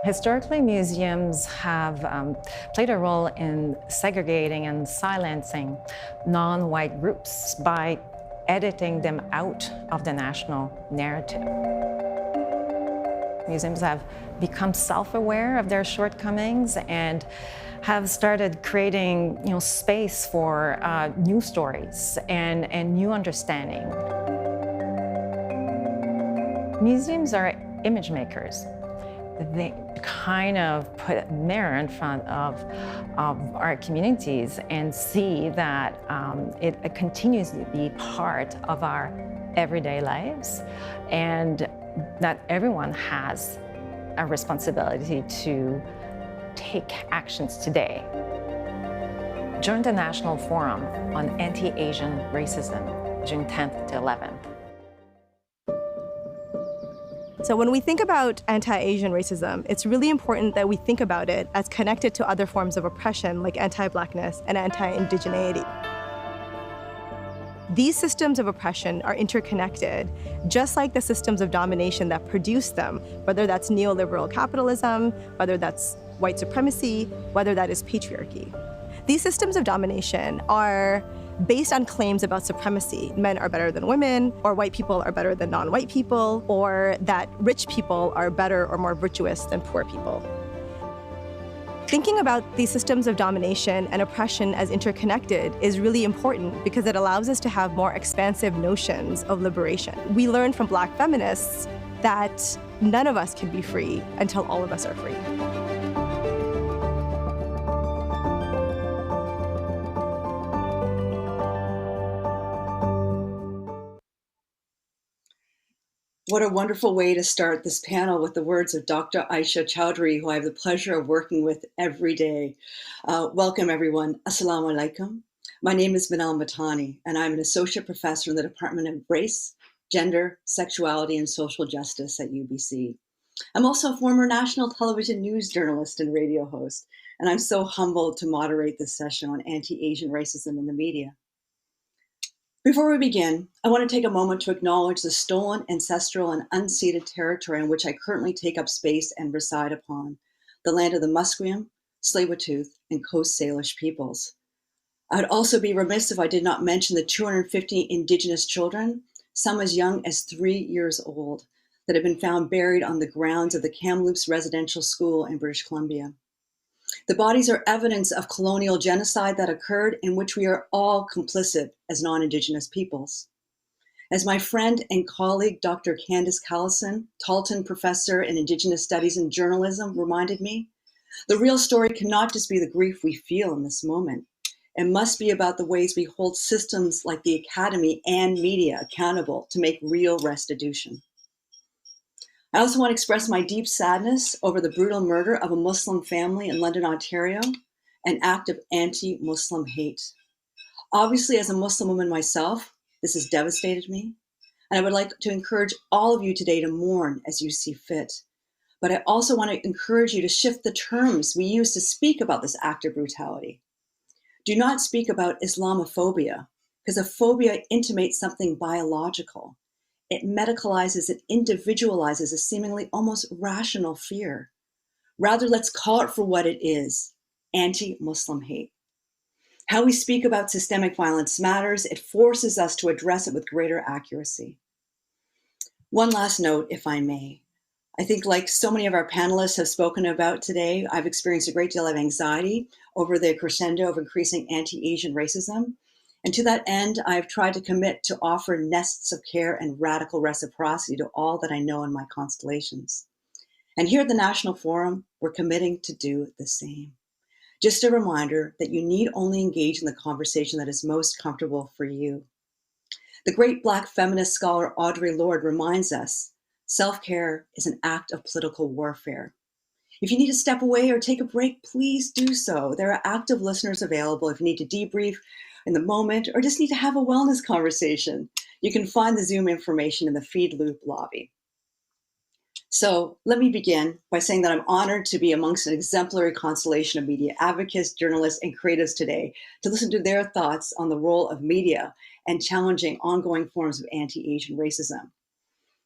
Historically, museums have played a role in segregating and silencing non-white groups by editing them out of the national narrative. Museums have become self-aware of their shortcomings and have started creating space for new stories and new understanding. Museums are image makers. They kind of put a mirror in front of our communities and see that it continues to be part of our everyday lives, and that everyone has a responsibility to take actions today. Join the National Forum on Anti-Asian Racism, June 10th to 11th. So when we think about anti-Asian racism, it's really important that we think about it as connected to other forms of oppression like anti-Blackness and anti-Indigeneity. These systems of oppression are interconnected, just like the systems of domination that produce them, whether that's neoliberal capitalism, whether that's white supremacy, whether that is patriarchy. These systems of domination are based on claims about supremacy. Men are better than women, or white people are better than non-white people, or that rich people are better or more virtuous than poor people. Thinking about these systems of domination and oppression as interconnected is really important because it allows us to have more expansive notions of liberation. We learn from Black feminists that none of us can be free until all of us are free. What a wonderful way to start this panel with the words of Dr. Aisha Chowdhury, who I have the pleasure of working with every day. Welcome, everyone. Assalamu alaikum. My name is Manal Matani, and I'm an associate professor in the Department of Race, Gender, Sexuality, and Social Justice at UBC. I'm also a former national television news journalist and radio host, and I'm so humbled to moderate this session on anti-Asian racism in the media. Before we begin, I want to take a moment to acknowledge the stolen, ancestral, and unceded territory on which I currently take up space and reside upon, the land of the Musqueam, Tsleil-Waututh, and Coast Salish peoples. I would also be remiss if I did not mention the 250 Indigenous children, some as young as 3 years old, that have been found buried on the grounds of the Kamloops Residential School in British Columbia. The bodies are evidence of colonial genocide that occurred in which we are all complicit as non-Indigenous peoples. As my friend and colleague, Dr. Candace Callison, Talton Professor in Indigenous Studies and Journalism, reminded me, the real story cannot just be the grief we feel in this moment. It must be about the ways we hold systems like the academy and media accountable to make real restitution. I also want to express my deep sadness over the brutal murder of a Muslim family in London, Ontario, an act of anti-Muslim hate. Obviously, as a Muslim woman myself, this has devastated me, and I would like to encourage all of you today to mourn as you see fit. But I also want to encourage you to shift the terms we use to speak about this act of brutality. Do not speak about Islamophobia, because a phobia intimates something biological. It medicalizes, it individualizes a seemingly almost rational fear. Rather, let's call it for what it is, anti-Muslim hate. How we speak about systemic violence matters. It forces us to address it with greater accuracy. One last note, if I may. I think like so many of our panelists have spoken about today, I've experienced a great deal of anxiety over the crescendo of increasing anti-Asian racism. And to that end, I've tried to commit to offer nests of care and radical reciprocity to all that I know in my constellations. And here at the National Forum, we're committing to do the same. Just a reminder that you need only engage in the conversation that is most comfortable for you. The great Black feminist scholar Audre Lorde reminds us, self-care is an act of political warfare. If you need to step away or take a break, please do so. There are active listeners available if you need to debrief in the moment or just need to have a wellness conversation. You can find the Zoom information in the Feed Loop lobby. So let me begin by saying that I'm honored to be amongst an exemplary constellation of media advocates, journalists, and creatives today to listen to their thoughts on the role of media and challenging ongoing forms of anti-Asian racism.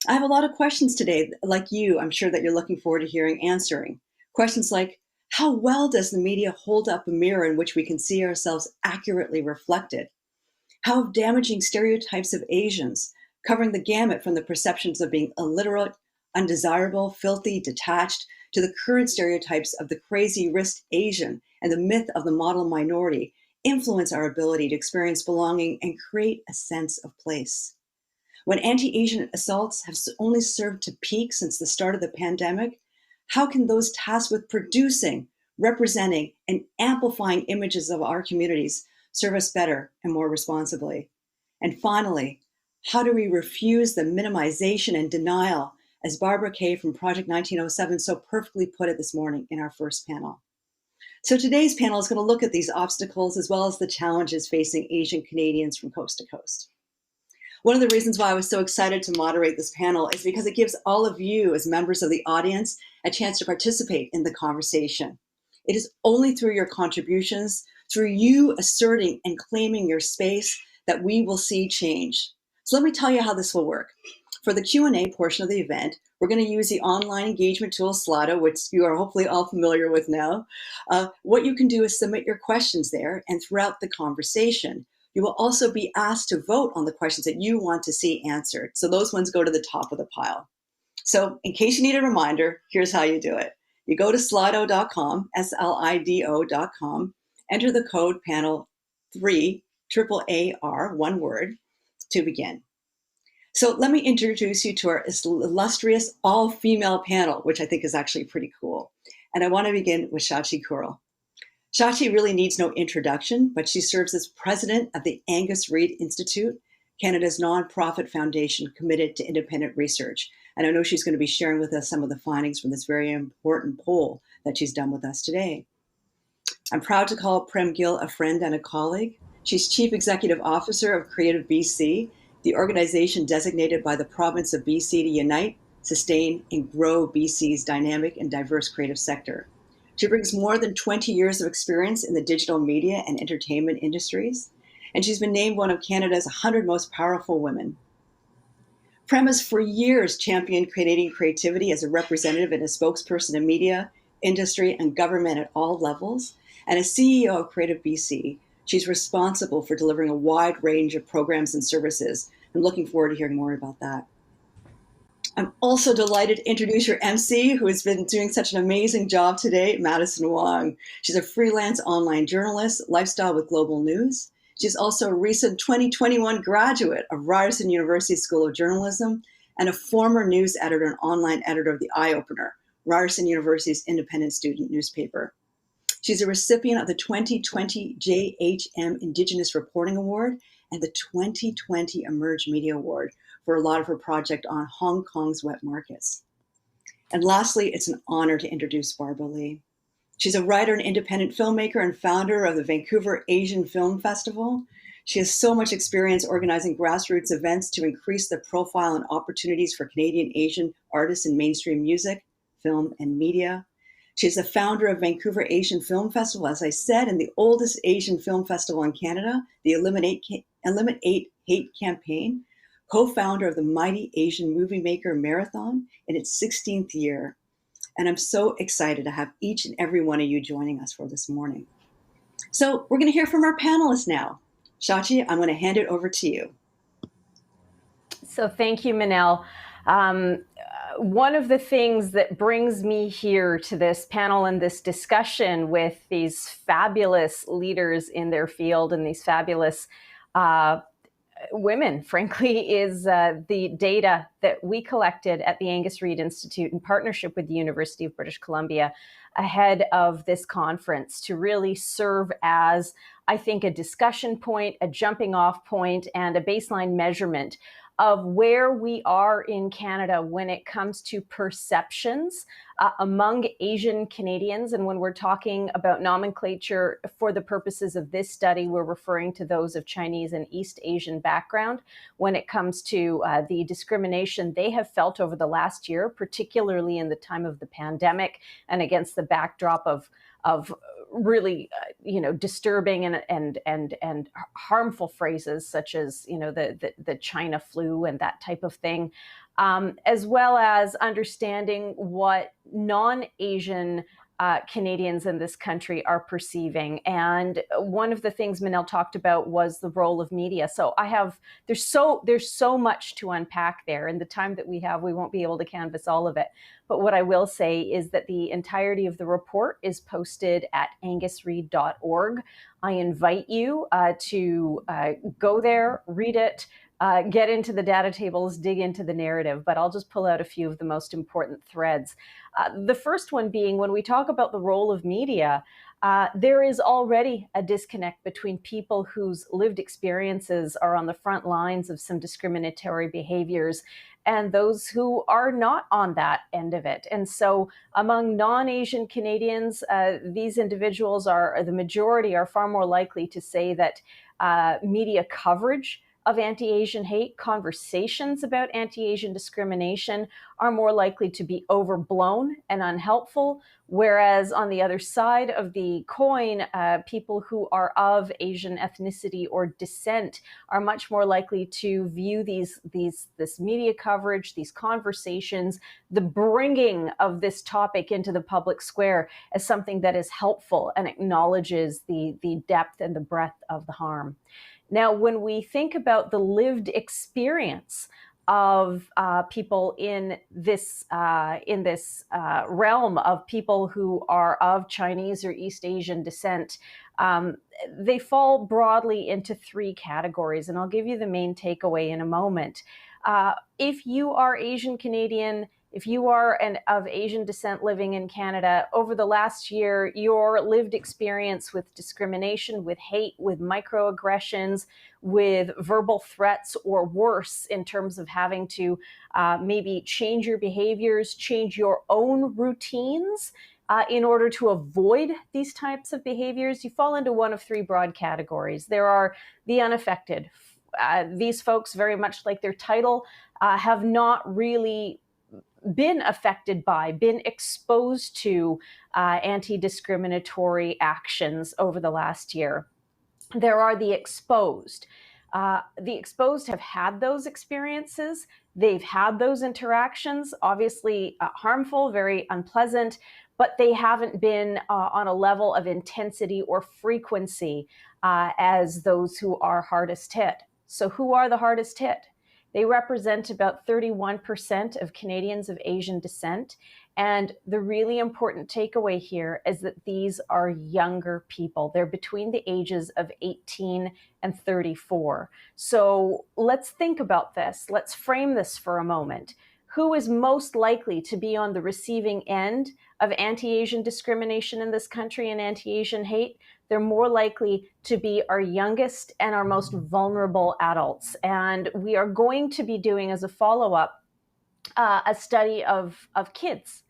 I have a lot of questions today, like you, I'm sure that you're looking forward to hearing answering. Questions like, how well does the media hold up a mirror in which we can see ourselves accurately reflected? How have damaging stereotypes of Asians, covering the gamut from the perceptions of being illiterate, undesirable, filthy, detached, to the current stereotypes of the crazy wrist Asian and the myth of the model minority, influence our ability to experience belonging and create a sense of place? When anti-Asian assaults have only served to peak since the start of the pandemic, how can those tasked with producing, representing, and amplifying images of our communities serve us better and more responsibly? And finally, how do we refuse the minimization and denial, as Barbara Kay from Project 1907 so perfectly put it this morning in our first panel? So today's panel is going to look at these obstacles as well as the challenges facing Asian Canadians from coast to coast. One of the reasons why I was so excited to moderate this panel is because it gives all of you as members of the audience a chance to participate in the conversation. It is only through your contributions, through you asserting and claiming your space, that we will see change. So let me tell you how this will work. For the Q&A portion of the event, we're going to use the online engagement tool Slido, which you are hopefully all familiar with now. What you can do is submit your questions there, and throughout the conversation, you will also be asked to vote on the questions that you want to see answered. So those ones go to the top of the pile. So in case you need a reminder, here's how you do it. You go to slido.com, SLIDO.com, enter the code panel 3, AAAR, one word, to begin. So let me introduce you to our illustrious all-female panel, which I think is actually pretty cool. And I want to begin with Shachi Kurl. Shachi really needs no introduction, but she serves as president of the Angus Reid Institute, Canada's nonprofit foundation committed to independent research. And I know she's going to be sharing with us some of the findings from this very important poll that she's done with us today. I'm proud to call Prem Gill a friend and a colleague. She's Chief Executive Officer of Creative BC, the organization designated by the province of BC to unite, sustain, and grow BC's dynamic and diverse creative sector. She brings more than 20 years of experience in the digital media and entertainment industries, and she's been named one of Canada's 100 most powerful women. Prem has for years championed Canadian creativity as a representative and a spokesperson in media, industry, and government at all levels. And as CEO of Creative BC, she's responsible for delivering a wide range of programs and services. I'm looking forward to hearing more about that. I'm also delighted to introduce your MC, who has been doing such an amazing job today, Madison Wong. She's a freelance online journalist, lifestyle with global news. She's also a recent 2021 graduate of Ryerson University School of Journalism and a former news editor and online editor of The Eye Opener, Ryerson University's independent student newspaper. She's a recipient of the 2020 JHM Indigenous Reporting Award and the 2020 Emerge Media Award for a lot of her project on Hong Kong's wet markets. And lastly, it's an honor to introduce Barbara Lee. She's a writer and independent filmmaker and founder of the Vancouver Asian Film Festival. She has so much experience organizing grassroots events to increase the profile and opportunities for Canadian Asian artists in mainstream music, film, and media. She's the founder of Vancouver Asian Film Festival, as I said, and the oldest Asian film festival in Canada, the Eliminate Hate campaign, co-founder of the Mighty Asian Movie Maker Marathon in its 16th year. And I'm so excited to have each and every one of you joining us for this morning. So we're going to hear from our panelists now. Shachi, I'm going to hand it over to you. So thank you, Manel. One of the things that brings me here to this panel and this discussion with these fabulous leaders in their field and these fabulous women, frankly, is the data that we collected at the Angus Reid Institute in partnership with the University of British Columbia ahead of this conference to really serve as, I think, a discussion point, a jumping off point, and a baseline measurement of where we are in Canada when it comes to perceptions among Asian Canadians. And when we're talking about nomenclature for the purposes of this study, we're referring to those of Chinese and East Asian background when it comes to the discrimination they have felt over the last year, particularly in the time of the pandemic and against the backdrop of really, disturbing and harmful phrases such as, the China flu and that type of thing, as well as understanding what non-Asian Canadians in this country are perceiving. And one of the things Manel talked about was the role of media. So there's so much to unpack there. In the time that we have, we won't be able to canvass all of it. But what I will say is that the entirety of the report is posted at angusreid.org. I invite you to go there, read it, get into the data tables, dig into the narrative, but I'll just pull out a few of the most important threads. The first one being, when we talk about the role of media, there is already a disconnect between people whose lived experiences are on the front lines of some discriminatory behaviors and those who are not on that end of it. And so among non-Asian Canadians, these individuals the majority are far more likely to say that media coverage of anti-Asian hate, conversations about anti-Asian discrimination are more likely to be overblown and unhelpful, whereas on the other side of the coin, people who are of Asian ethnicity or descent are much more likely to view this media coverage, these conversations, the bringing of this topic into the public square as something that is helpful and acknowledges the depth and the breadth of the harm. Now, when we think about the lived experience of people in this realm of people who are of Chinese or East Asian descent, they fall broadly into three categories, and I'll give you the main takeaway in a moment. If you are Asian Canadian, if you are of Asian descent living in Canada, over the last year, your lived experience with discrimination, with hate, with microaggressions, with verbal threats, or worse, in terms of having to maybe change your behaviors, change your own routines in order to avoid these types of behaviors, you fall into one of three broad categories. There are the unaffected. These folks, very much like their title, have not really been affected by, been exposed to anti-discriminatory actions over the last year. There are the exposed. The exposed have had those experiences. They've had those interactions, obviously harmful, very unpleasant, but they haven't been on a level of intensity or frequency as those who are hardest hit. So who are the hardest hit? They represent about 31% of Canadians of Asian descent. And the really important takeaway here is that these are younger people. They're between the ages of 18 and 34. So let's think about this. Let's frame this for a moment. Who is most likely to be on the receiving end of anti-Asian discrimination in this country and anti-Asian hate? They're more likely to be our youngest and our most vulnerable adults. And we are going to be doing, as a follow-up, a study of kids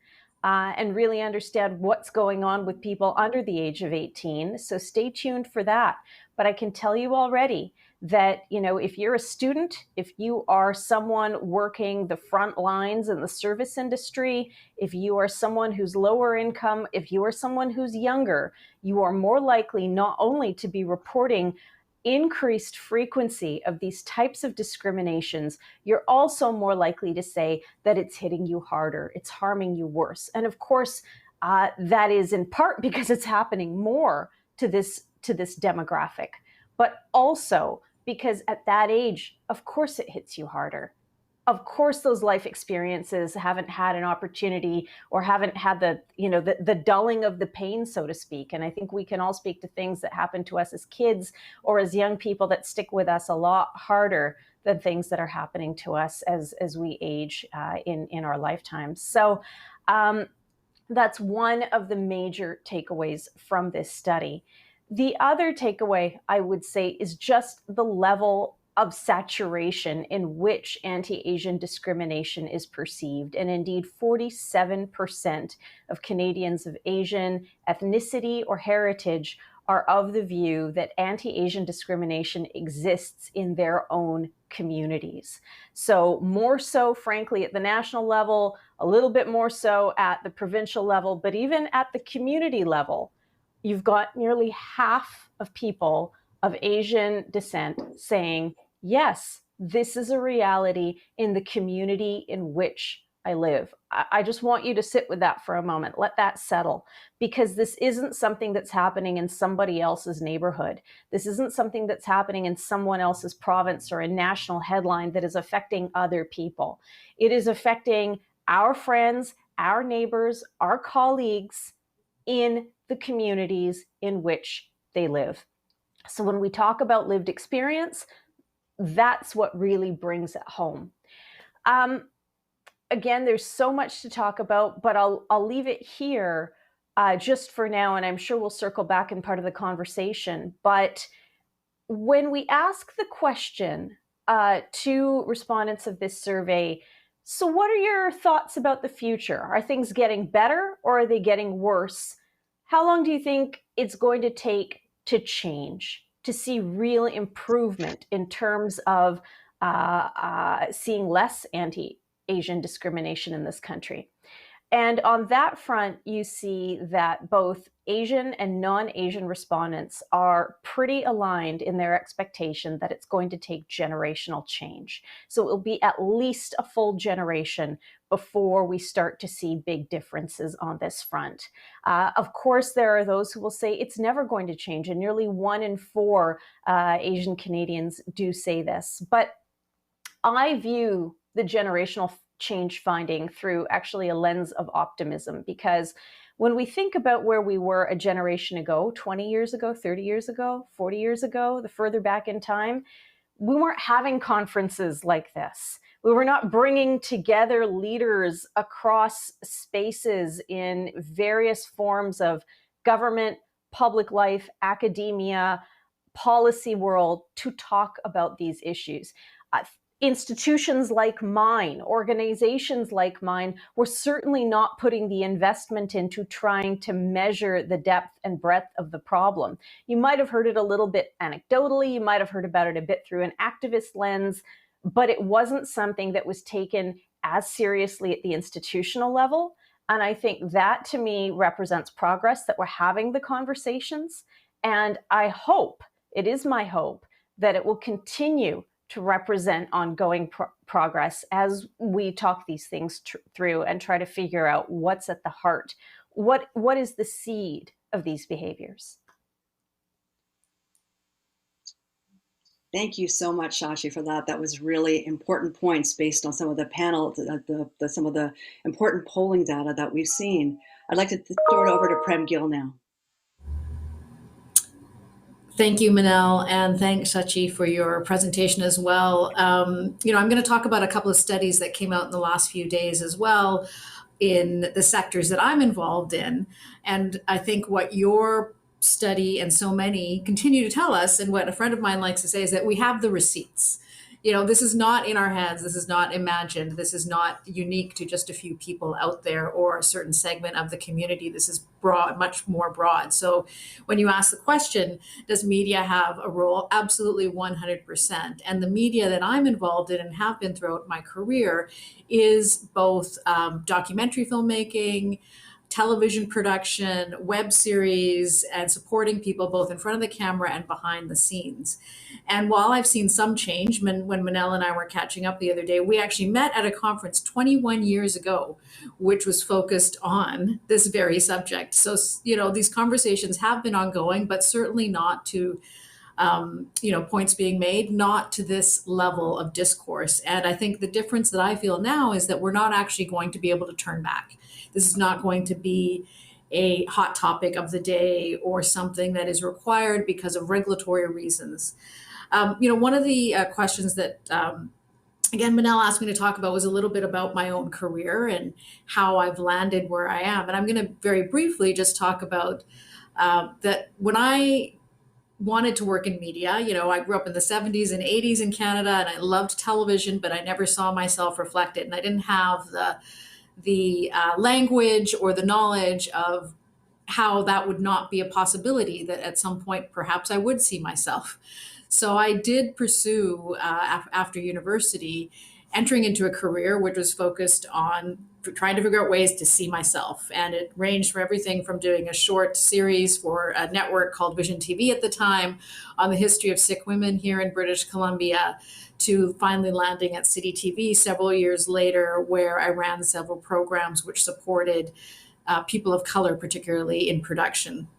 and really understand what's going on with people under the age of 18. So stay tuned for that. But I can tell you already that, if you're a student, if you are someone working the front lines in the service industry, if you are someone who's lower income, if you are someone who's younger, you are more likely not only to be reporting increased frequency of these types of discriminations, you're also more likely to say that it's hitting you harder, it's harming you worse. And of course, that is in part because it's happening more to this demographic, but also because at that age, of course it hits you harder. Of course, those life experiences haven't had an opportunity or haven't had the dulling of the pain, so to speak. And I think we can all speak to things that happen to us as kids or as young people that stick with us a lot harder than things that are happening to us as we age in our lifetimes. So that's one of the major takeaways from this study. The other takeaway, I would say, is just the level of saturation in which anti-Asian discrimination is perceived. And indeed, 47% of Canadians of Asian ethnicity or heritage are of the view that anti-Asian discrimination exists in their own communities. So more so, frankly, at the national level, a little bit more so at the provincial level, but even at the community level, you've got nearly half of people of Asian descent saying, yes, this is a reality in the community in which I live. I just want you to sit with that for a moment. Let that settle, because this isn't something that's happening in somebody else's neighborhood. This isn't something that's happening in someone else's province or a national headline that is affecting other people. It is affecting our friends, our neighbors, our colleagues in the communities in which they live. So when we talk about lived experience, that's what really brings it home. Again, there's so much to talk about, but I'll leave it here just for now, and I'm sure we'll circle back in part of the conversation. But when we ask the question to respondents of this survey, so what are your thoughts about the future? Are things getting better or are they getting worse? How long do you think it's going to take to change, to see real improvement in terms of seeing less anti-Asian discrimination in this country? And on that front, you see that both Asian and non-Asian respondents are pretty aligned in their expectation that it's going to take generational change. So it will be at least a full generation before we start to see big differences on this front. Of course, there are those who will say it's never going to change, and nearly 1 in 4 Asian Canadians do say this. But I view the generational change finding through actually a lens of optimism, because when we think about where we were a generation ago, 20 years ago, 30 years ago, 40 years ago, the further back in time, we weren't having conferences like this. We were not bringing together leaders across spaces in various forms of government, public life, academia, policy world to talk about these issues. Institutions like mine, organizations like mine, were certainly not putting the investment into trying to measure the depth and breadth of the problem. You might have heard it a little bit anecdotally, you might have heard about it a bit through an activist lens, but it wasn't something that was taken as seriously at the institutional level. And I think that, to me, represents progress, that we're having the conversations. And I hope, it is my hope, that it will continue to represent ongoing progress as we talk these things through and try to figure out what's at the heart. What is the seed of these behaviors? Thank you so much, Shachi, for that. That was really important points based on some of the panel, some of the important polling data that we've seen. I'd like to throw it over to Prem Gill now. Thank you, Manel, and thanks, Shachi, for your presentation as well. I'm going to talk about a couple of studies that came out in the last few days as well in the sectors that I'm involved in. And I think what your study and so many continue to tell us, and what a friend of mine likes to say, is that we have the receipts. This is not in our heads. This is not imagined. This is not unique to just a few people out there or a certain segment of the community. This is broad, much more broad. So when you ask the question, does media have a role? Absolutely, 100%. And the media that I'm involved in and have been throughout my career is both documentary filmmaking, television production, web series, and supporting people both in front of the camera and behind the scenes. And while I've seen some change, when Manel and I were catching up the other day, we actually met at a conference 21 years ago, which was focused on this very subject. So, these conversations have been ongoing, but certainly not to points being made, not to this level of discourse. And I think the difference that I feel now is that we're not actually going to be able to turn back. This is not going to be a hot topic of the day or something that is required because of regulatory reasons. One of the questions that, again, Manel asked me to talk about was a little bit about my own career and how I've landed where I am. And I'm going to very briefly just talk about that when I wanted to work in media. I grew up in the 70s and 80s in Canada, and I loved television, but I never saw myself reflected. And I didn't have the language or the knowledge of how that would not be a possibility, that at some point perhaps I would see myself. So I did pursue, after university, entering into a career which was focused on trying to figure out ways to see myself. And it ranged from everything from doing a short series for a network called Vision TV at the time on the history of Sikh women here in British Columbia, to finally landing at City TV several years later, where I ran several programs which supported people of color, particularly in production,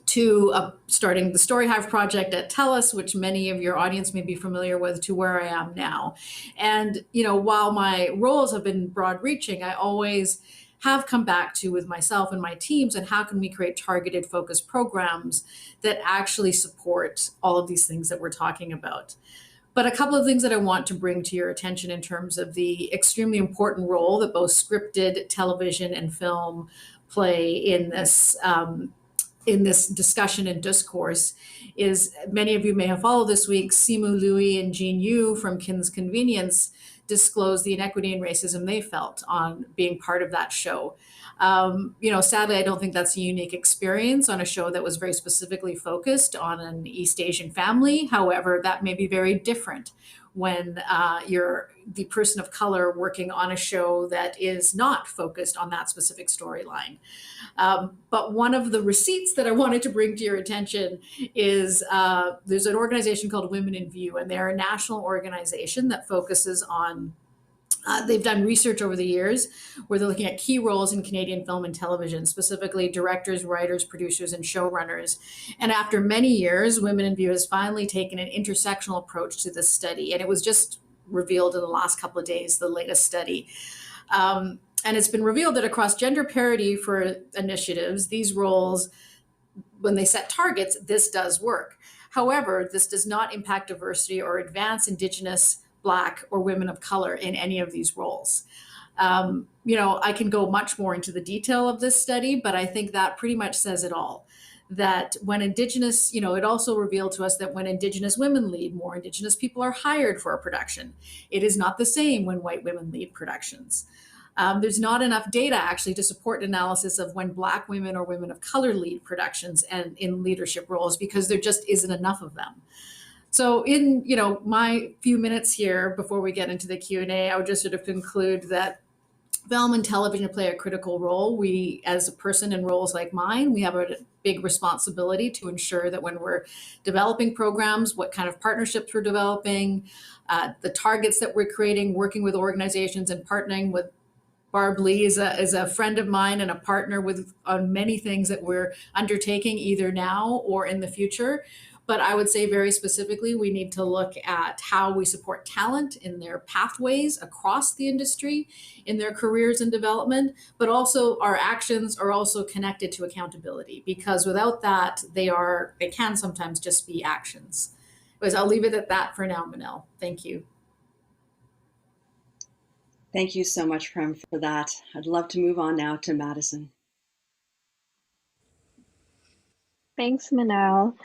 to starting the Story Hive project at TELUS, which many of your audience may be familiar with, to where I am now. And, while my roles have been broad reaching, I always have come back to, with myself and my teams, and how can we create targeted focused programs that actually support all of these things that we're talking about. But a couple of things that I want to bring to your attention in terms of the extremely important role that both scripted television and film play in this discussion and discourse is, many of you may have followed this week, Simu Louis and Jean Yu from Kin's Convenience disclosed the inequity and racism they felt on being part of that show. Sadly, I don't think that's a unique experience on a show that was very specifically focused on an East Asian family. However, that may be very different when you're the person of color working on a show that is not focused on that specific storyline. But one of the receipts that I wanted to bring to your attention is there's an organization called Women in View, and they're a national organization that focuses on they've done research over the years where they're looking at key roles in Canadian film and television, specifically directors, writers, producers, and showrunners. And after many years, Women in View has finally taken an intersectional approach to this study. And it was just revealed in the last couple of days, the latest study. And it's been revealed that across gender parity for initiatives, these roles, when they set targets, this does work. However, this does not impact diversity or advance Indigenous, Black, or women of color in any of these roles. I can go much more into the detail of this study, but I think that pretty much says it all. That when Indigenous, it also revealed to us that when Indigenous women lead, more Indigenous people are hired for a production. It is not the same when white women lead productions. There's not enough data actually to support analysis of when Black women or women of color lead productions and in leadership roles, because there just isn't enough of them. So in, my few minutes here before we get into the Q&A, I would just sort of conclude that film and television play a critical role. We, as a person in roles like mine, we have a big responsibility to ensure that when we're developing programs, what kind of partnerships we're developing, the targets that we're creating, working with organizations and partnering with Barb Lee is a friend of mine and a partner on many things that we're undertaking either now or in the future. But I would say very specifically, we need to look at how we support talent in their pathways across the industry, in their careers and development, but also our actions are also connected to accountability, because without that, they can sometimes just be actions. But I'll leave it at that for now, Manel. Thank you. Thank you so much, Prem, for that. I'd love to move on now to Madison. Thanks, Manel.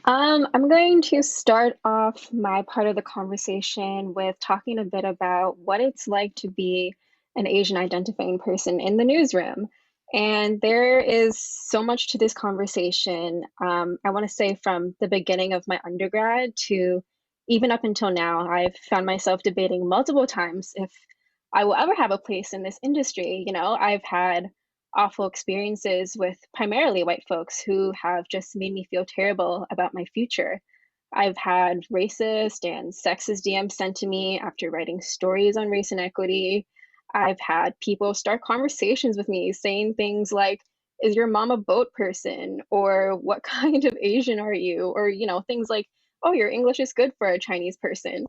I'm going to start off my part of the conversation with talking a bit about what it's like to be an Asian identifying person in the newsroom. And there is so much to this conversation. I want to say from the beginning of my undergrad to even up until now, I've found myself debating multiple times if I will ever have a place in this industry. I've had awful experiences with primarily white folks who have just made me feel terrible about my future. I've had racist and sexist DMs sent to me after writing stories on race and equity. I've had people start conversations with me saying things like, is your mom a boat person? Or what kind of Asian are you? Or, things like, oh, your English is good for a Chinese person.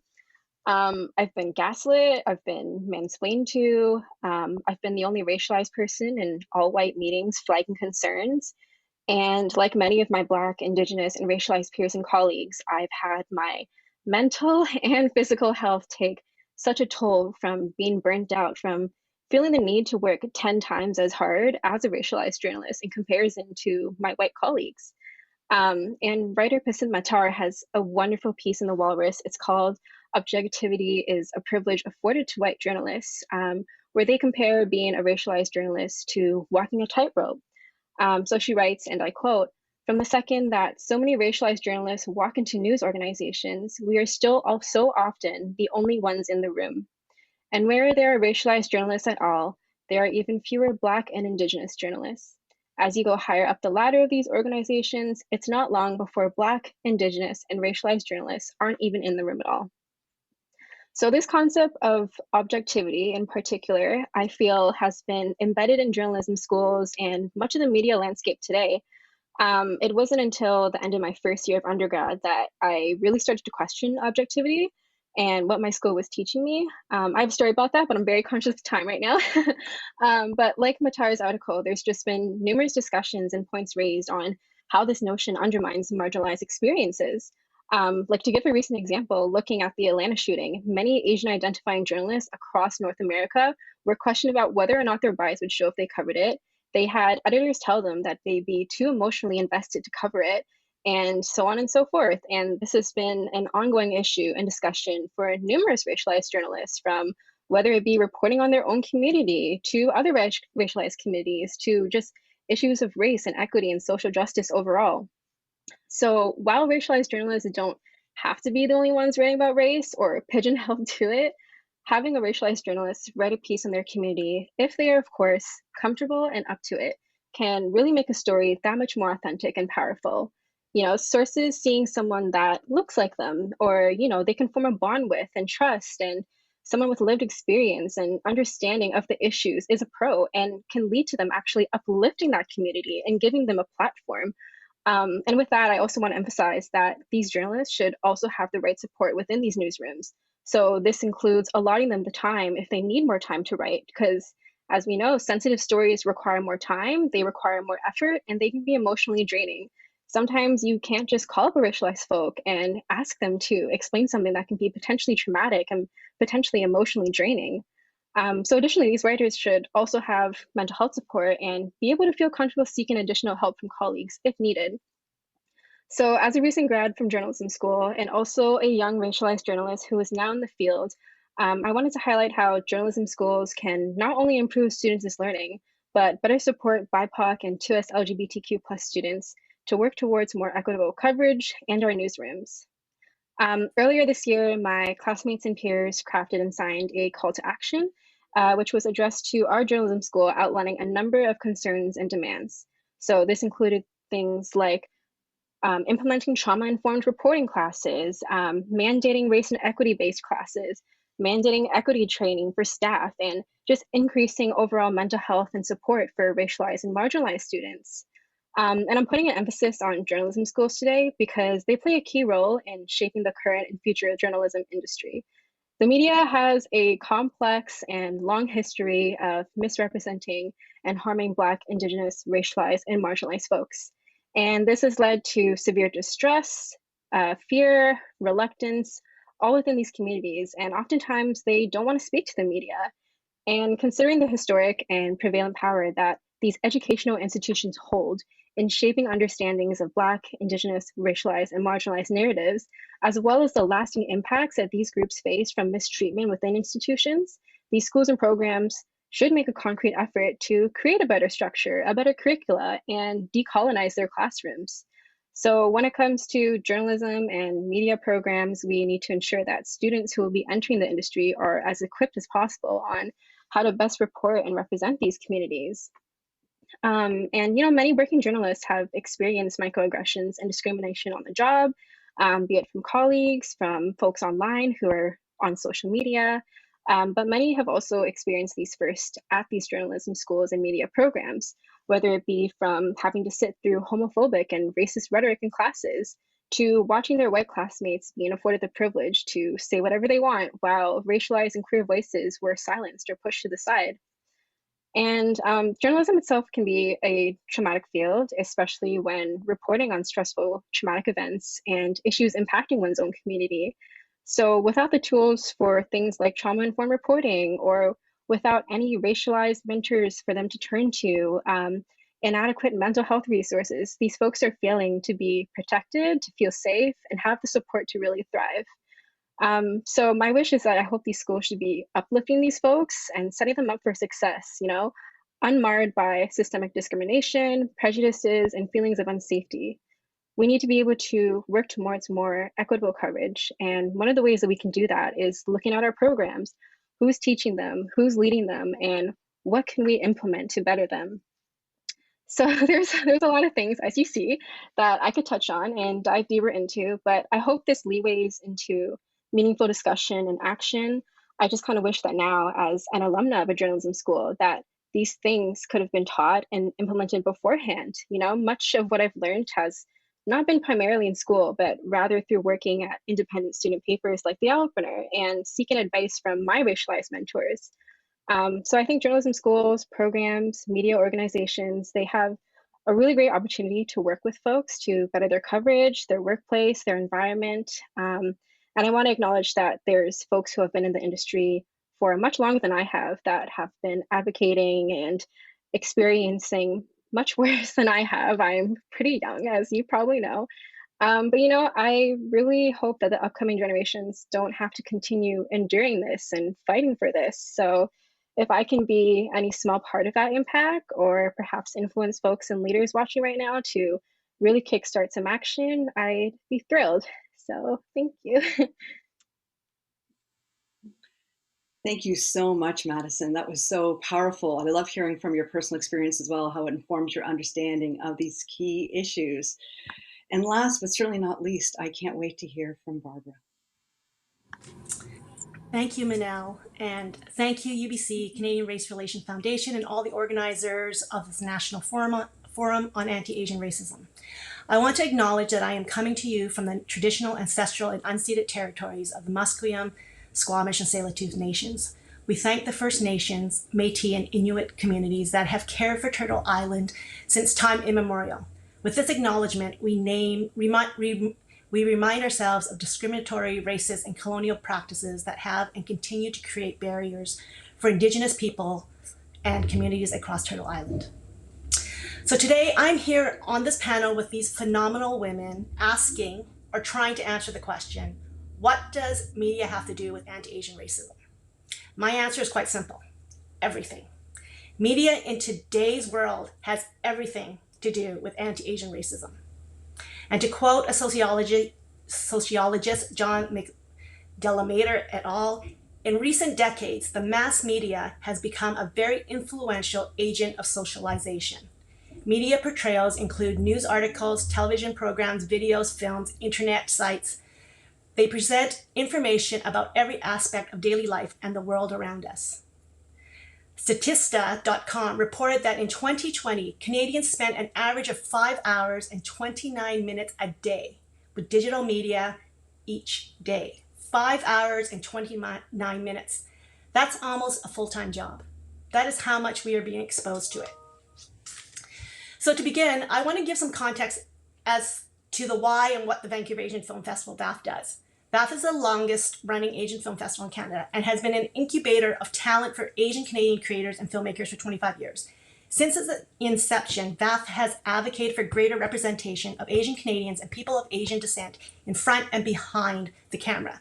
I've been gaslit, I've been mansplained to, I've been the only racialized person in all white meetings flagging concerns. And like many of my Black, Indigenous, and racialized peers and colleagues, I've had my mental and physical health take such a toll from being burnt out, from feeling the need to work 10 times as hard as a racialized journalist in comparison to my white colleagues. And writer Pasim Matar has a wonderful piece in The Walrus. It's called Objectivity is a Privilege Afforded to White Journalists, where they compare being a racialized journalist to walking a tightrope. So she writes, and I quote, "From the second that so many racialized journalists walk into news organizations, we are still so often the only ones in the room. And where there are racialized journalists at all, there are even fewer Black and Indigenous journalists. As you go higher up the ladder of these organizations, it's not long before Black, Indigenous, and racialized journalists aren't even in the room at all. So this concept of objectivity in particular, I feel has been embedded in journalism schools and much of the media landscape today. It wasn't until the end of my first year of undergrad that I really started to question objectivity and what my school was teaching me. I have a story about that, but I'm very conscious of time right now. But like Matar's article, there's just been numerous discussions and points raised on how this notion undermines marginalized experiences. Like to give a recent example, looking at the Atlanta shooting, many Asian identifying journalists across North America were questioned about whether or not their bias would show if they covered it. They had editors tell them that they'd be too emotionally invested to cover it, and so on and so forth. And this has been an ongoing issue and discussion for numerous racialized journalists, from whether it be reporting on their own community to other racialized communities to just issues of race and equity and social justice overall. So while racialized journalists don't have to be the only ones writing about race or pigeonholed to it, having a racialized journalist write a piece on their community, if they are, of course, comfortable and up to it, can really make a story that much more authentic and powerful. Sources seeing someone that looks like them, or, they can form a bond with and trust, and someone with lived experience and understanding of the issues is a pro and can lead to them actually uplifting that community and giving them a platform. And with that, I also want to emphasize that these journalists should also have the right support within these newsrooms. So this includes allotting them the time if they need more time to write, because as we know, sensitive stories require more time, they require more effort, and they can be emotionally draining. Sometimes you can't just call up a racialized folk and ask them to explain something that can be potentially traumatic and potentially emotionally draining. So additionally, these writers should also have mental health support and be able to feel comfortable seeking additional help from colleagues if needed. So as a recent grad from journalism school and also a young racialized journalist who is now in the field, I wanted to highlight how journalism schools can not only improve students' learning, but better support BIPOC and 2S LGBTQ plus students to work towards more equitable coverage and our newsrooms. Earlier this year, my classmates and peers crafted and signed a call to action, which was addressed to our journalism school, outlining a number of concerns and demands. So this included things like implementing trauma-informed reporting classes, mandating race and equity-based classes, mandating equity training for staff, and just increasing overall mental health and support for racialized and marginalized students. And I'm putting an emphasis on journalism schools today because they play a key role in shaping the current and future journalism industry. The media has a complex and long history of misrepresenting and harming Black, Indigenous, racialized, and marginalized folks. And this has led to severe distress, fear, reluctance, all within these communities. And oftentimes they don't want to speak to the media. And considering the historic and prevalent power that these educational institutions hold in shaping understandings of Black, Indigenous, racialized, and marginalized narratives, as well as the lasting impacts that these groups face from mistreatment within institutions, these schools and programs should make a concrete effort to create a better structure, a better curricula, and decolonize their classrooms. So when it comes to journalism and media programs, we need to ensure that students who will be entering the industry are as equipped as possible on how to best report and represent these communities. And many working journalists have experienced microaggressions and discrimination on the job, be it from colleagues, from folks online who are on social media, but many have also experienced these first at these journalism schools and media programs, whether it be from having to sit through homophobic and racist rhetoric in classes, to watching their white classmates being afforded the privilege to say whatever they want while racialized and queer voices were silenced or pushed to the side. And journalism itself can be a traumatic field, especially when reporting on stressful traumatic events and issues impacting one's own community. So without the tools for things like trauma-informed reporting, or without any racialized mentors for them to turn to, inadequate mental health resources, these folks are failing to be protected, to feel safe, and have the support to really thrive. So my wish is that I hope these schools should be uplifting these folks and setting them up for success, unmarred by systemic discrimination, prejudices, and feelings of unsafety. We need to be able to work towards more equitable coverage. And one of the ways that we can do that is looking at our programs, who's teaching them, who's leading them, and what can we implement to better them? So there's a lot of things, as you see, that I could touch on and dive deeper into, but I hope this leeways into meaningful discussion and action. I just kind of wish that now, as an alumna of a journalism school, that these things could have been taught and implemented beforehand. You know, much of what I've learned has not been primarily in school, but rather through working at independent student papers like The Opener and seeking advice from my racialized mentors. So I think journalism schools, programs, media organizations, they have a really great opportunity to work with folks to better their coverage, their workplace, their environment. And I want to acknowledge that there's folks who have been in the industry for much longer than I have that have been advocating and experiencing much worse than I have. I'm pretty young, as you probably know. But you know, I really hope that the upcoming generations don't have to continue enduring this and fighting for this. So if I can be any small part of that impact, or perhaps influence folks and leaders watching right now to really kickstart some action, I'd be thrilled. So thank you. Thank you so much, Madison. That was so powerful. I love hearing from your personal experience as well, how it informs your understanding of these key issues. And last but certainly not least, I can't wait to hear from Barbara. Thank you, Manel, and thank you, UBC, Canadian Race Relations Foundation, and all the organizers of this National Forum on Anti-Asian Racism. I want to acknowledge that I am coming to you from the traditional, ancestral, and unceded territories of the Musqueam, Squamish, and Tsleil-Waututh nations. We thank the First Nations, Métis, and Inuit communities that have cared for Turtle Island since time immemorial. With this acknowledgement, we remind ourselves of discriminatory, racist, and colonial practices that have and continue to create barriers for Indigenous people and communities across Turtle Island. So today I'm here on this panel with these phenomenal women asking or trying to answer the question, what does media have to do with anti-Asian racism? My answer is quite simple, everything. Media in today's world has everything to do with anti-Asian racism. And to quote a sociologist, John McDelamater et al., in recent decades, the mass media has become a very influential agent of socialization. Media portrayals include news articles, television programs, videos, films, internet sites. They present information about every aspect of daily life and the world around us. Statista.com reported that in 2020, Canadians spent an average of 5 hours and 29 minutes a day with digital media each day. 5 hours and 29 minutes. That's almost a full-time job. That is how much we are being exposed to it. So to begin, I want to give some context as to the why and what the Vancouver Asian Film Festival, VAF, does. VAF is the longest running Asian film festival in Canada and has been an incubator of talent for Asian Canadian creators and filmmakers for 25 years. Since its inception, VAF has advocated for greater representation of Asian Canadians and people of Asian descent in front and behind the camera,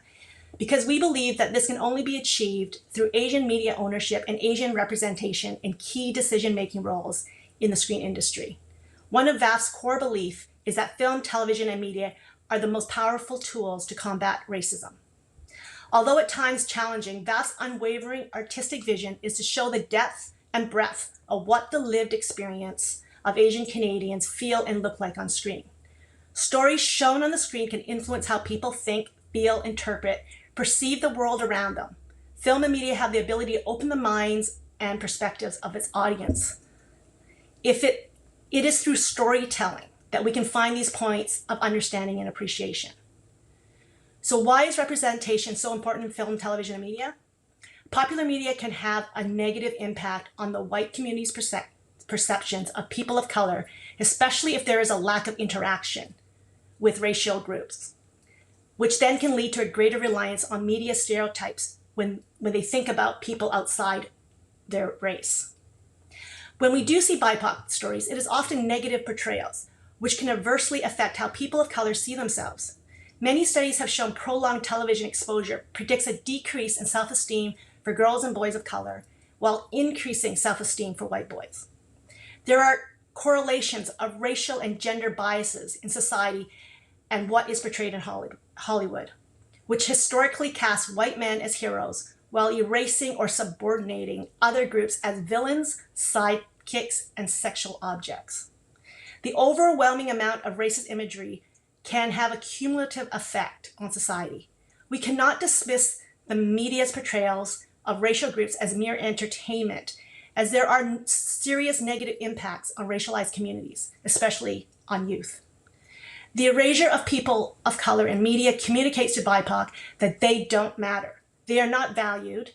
because we believe that this can only be achieved through Asian media ownership and Asian representation in key decision-making roles in the screen industry. One of VAF's core beliefs is that film, television, and media are the most powerful tools to combat racism. Although at times challenging, VAF's unwavering artistic vision is to show the depth and breadth of what the lived experience of Asian Canadians feel and look like on screen. Stories shown on the screen can influence how people think, feel, interpret, perceive the world around them. Film and media have the ability to open the minds and perspectives of its audience. It is through storytelling that we can find these points of understanding and appreciation. So why is representation so important in film, television, and media? Popular media can have a negative impact on the white community's perceptions of people of color, especially if there is a lack of interaction with racial groups, which then can lead to a greater reliance on media stereotypes when they think about people outside their race. When we do see BIPOC stories, it is often negative portrayals, which can adversely affect how people of color see themselves. Many studies have shown prolonged television exposure predicts a decrease in self-esteem for girls and boys of color, while increasing self-esteem for white boys. There are correlations of racial and gender biases in society and what is portrayed in Hollywood, which historically casts white men as heroes, while erasing or subordinating other groups as villains, sidekicks, and sexual objects. The overwhelming amount of racist imagery can have a cumulative effect on society. We cannot dismiss the media's portrayals of racial groups as mere entertainment, as there are serious negative impacts on racialized communities, especially on youth. The erasure of people of color in media communicates to BIPOC that they don't matter. They are not valued,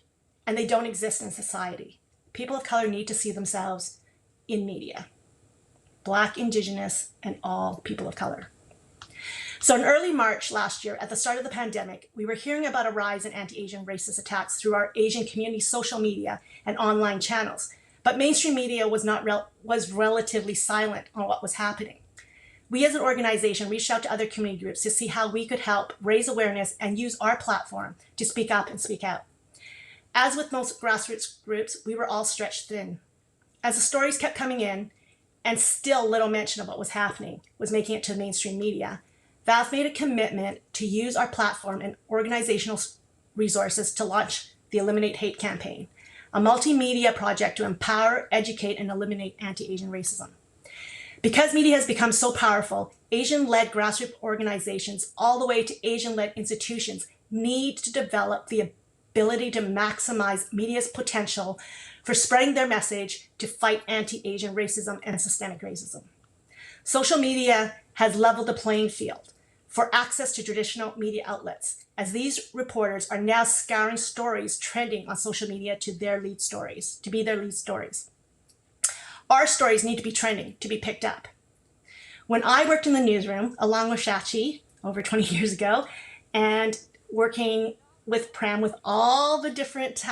and they don't exist in society. People of color need to see themselves in media. Black, Indigenous, and all people of color. So in early March last year, at the start of the pandemic, we were hearing about a rise in anti-Asian racist attacks through our Asian community social media and online channels. But mainstream media was relatively silent on what was happening. We as an organization reached out to other community groups to see how we could help raise awareness and use our platform to speak up and speak out. As with most grassroots groups, we were all stretched thin. As the stories kept coming in, and still little mention of what was happening was making it to the mainstream media, VAF made a commitment to use our platform and organizational resources to launch the Eliminate Hate campaign, a multimedia project to empower, educate, and eliminate anti-Asian racism. Because media has become so powerful, Asian-led grassroots organizations all the way to Asian-led institutions need to develop the ability to maximize media's potential for spreading their message to fight anti-Asian racism and systemic racism. Social media has leveled the playing field for access to traditional media outlets, as these reporters are now scouring stories trending on social media to be their lead stories. Our stories need to be trending to be picked up. When I worked in the newsroom, along with Shachi over 20 years ago, and working with Prem with all the different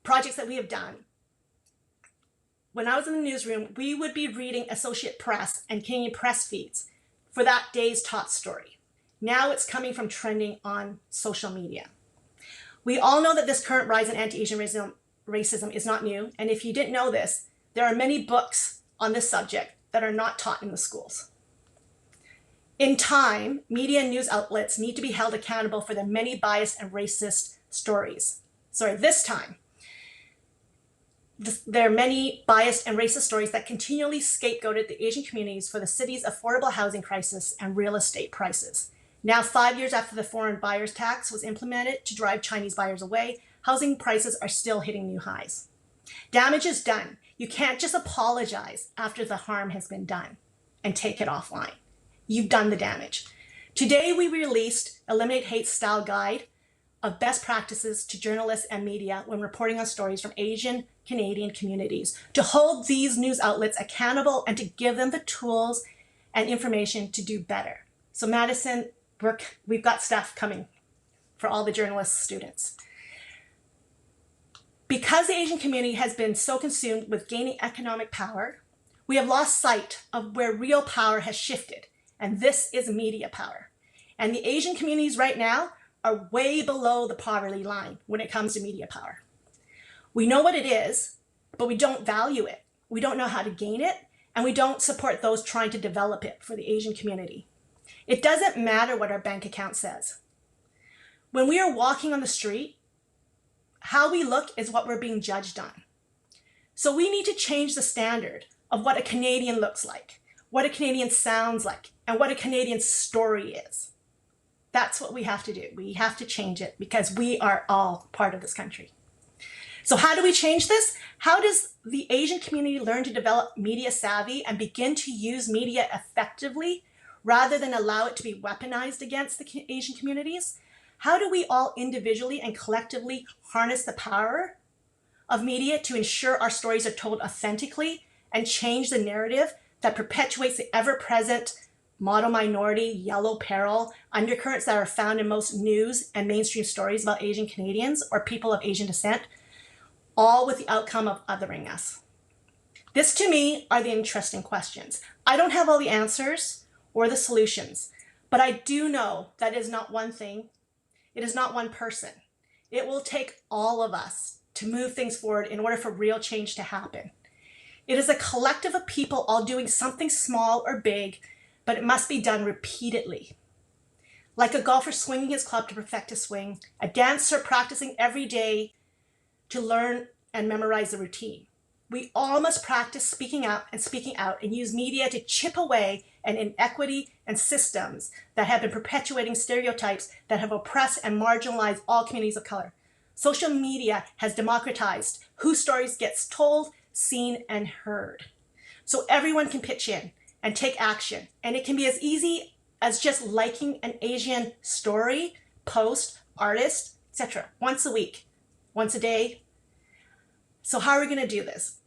projects that we have done, when I was in the newsroom, we would be reading Associate Press and Canadian Press feeds for that day's top story. Now it's coming from trending on social media. We all know that this current rise in anti-Asian racism is not new, and if you didn't know this, there are many books on this subject that are not taught in the schools. In time, media and news outlets need to be held accountable for their many biased and racist stories. This time, there are many biased and racist stories that continually scapegoated the Asian communities for the city's affordable housing crisis and real estate prices. Now, 5 years after the foreign buyers tax was implemented to drive Chinese buyers away, housing prices are still hitting new highs. Damage is done. You can't just apologize after the harm has been done and take it offline. You've done the damage. Today, we released Eliminate Hate Style Guide of best practices to journalists and media when reporting on stories from Asian Canadian communities, to hold these news outlets accountable and to give them the tools and information to do better. So Madison, we've got stuff coming for all the journalist students. Because the Asian community has been so consumed with gaining economic power, we have lost sight of where real power has shifted, and this is media power. And the Asian communities right now are way below the poverty line when it comes to media power. We know what it is, but we don't value it. We don't know how to gain it, and we don't support those trying to develop it for the Asian community. It doesn't matter what our bank account says. When we are walking on the street, how we look is what we're being judged on. So we need to change the standard of what a Canadian looks like, what a Canadian sounds like, and what a Canadian story is. That's what we have to do. We have to change it because we are all part of this country. So how do we change this? How does the Asian community learn to develop media savvy and begin to use media effectively rather than allow it to be weaponized against the Asian communities? How do we all individually and collectively harness the power of media to ensure our stories are told authentically and change the narrative that perpetuates the ever-present model minority, yellow peril undercurrents that are found in most news and mainstream stories about Asian Canadians or people of Asian descent, all with the outcome of othering us? This, to me, are the interesting questions. I don't have all the answers or the solutions, but I do know that it is not one thing. It is not one person. It will take all of us to move things forward in order for real change to happen. It is a collective of people all doing something small or big, but it must be done repeatedly. like a golfer swinging his club to perfect his swing, a dancer practicing every day to learn and memorize the routine. We all must practice speaking up and speaking out and use media to chip away at inequity and systems that have been perpetuating stereotypes that have oppressed and marginalized all communities of color. Social media has democratized whose stories gets told, seen, and heard. So everyone can pitch in and take action. And it can be as easy as just liking an Asian story, post, artist, etc. once a week, once a day. So how are we going to do this?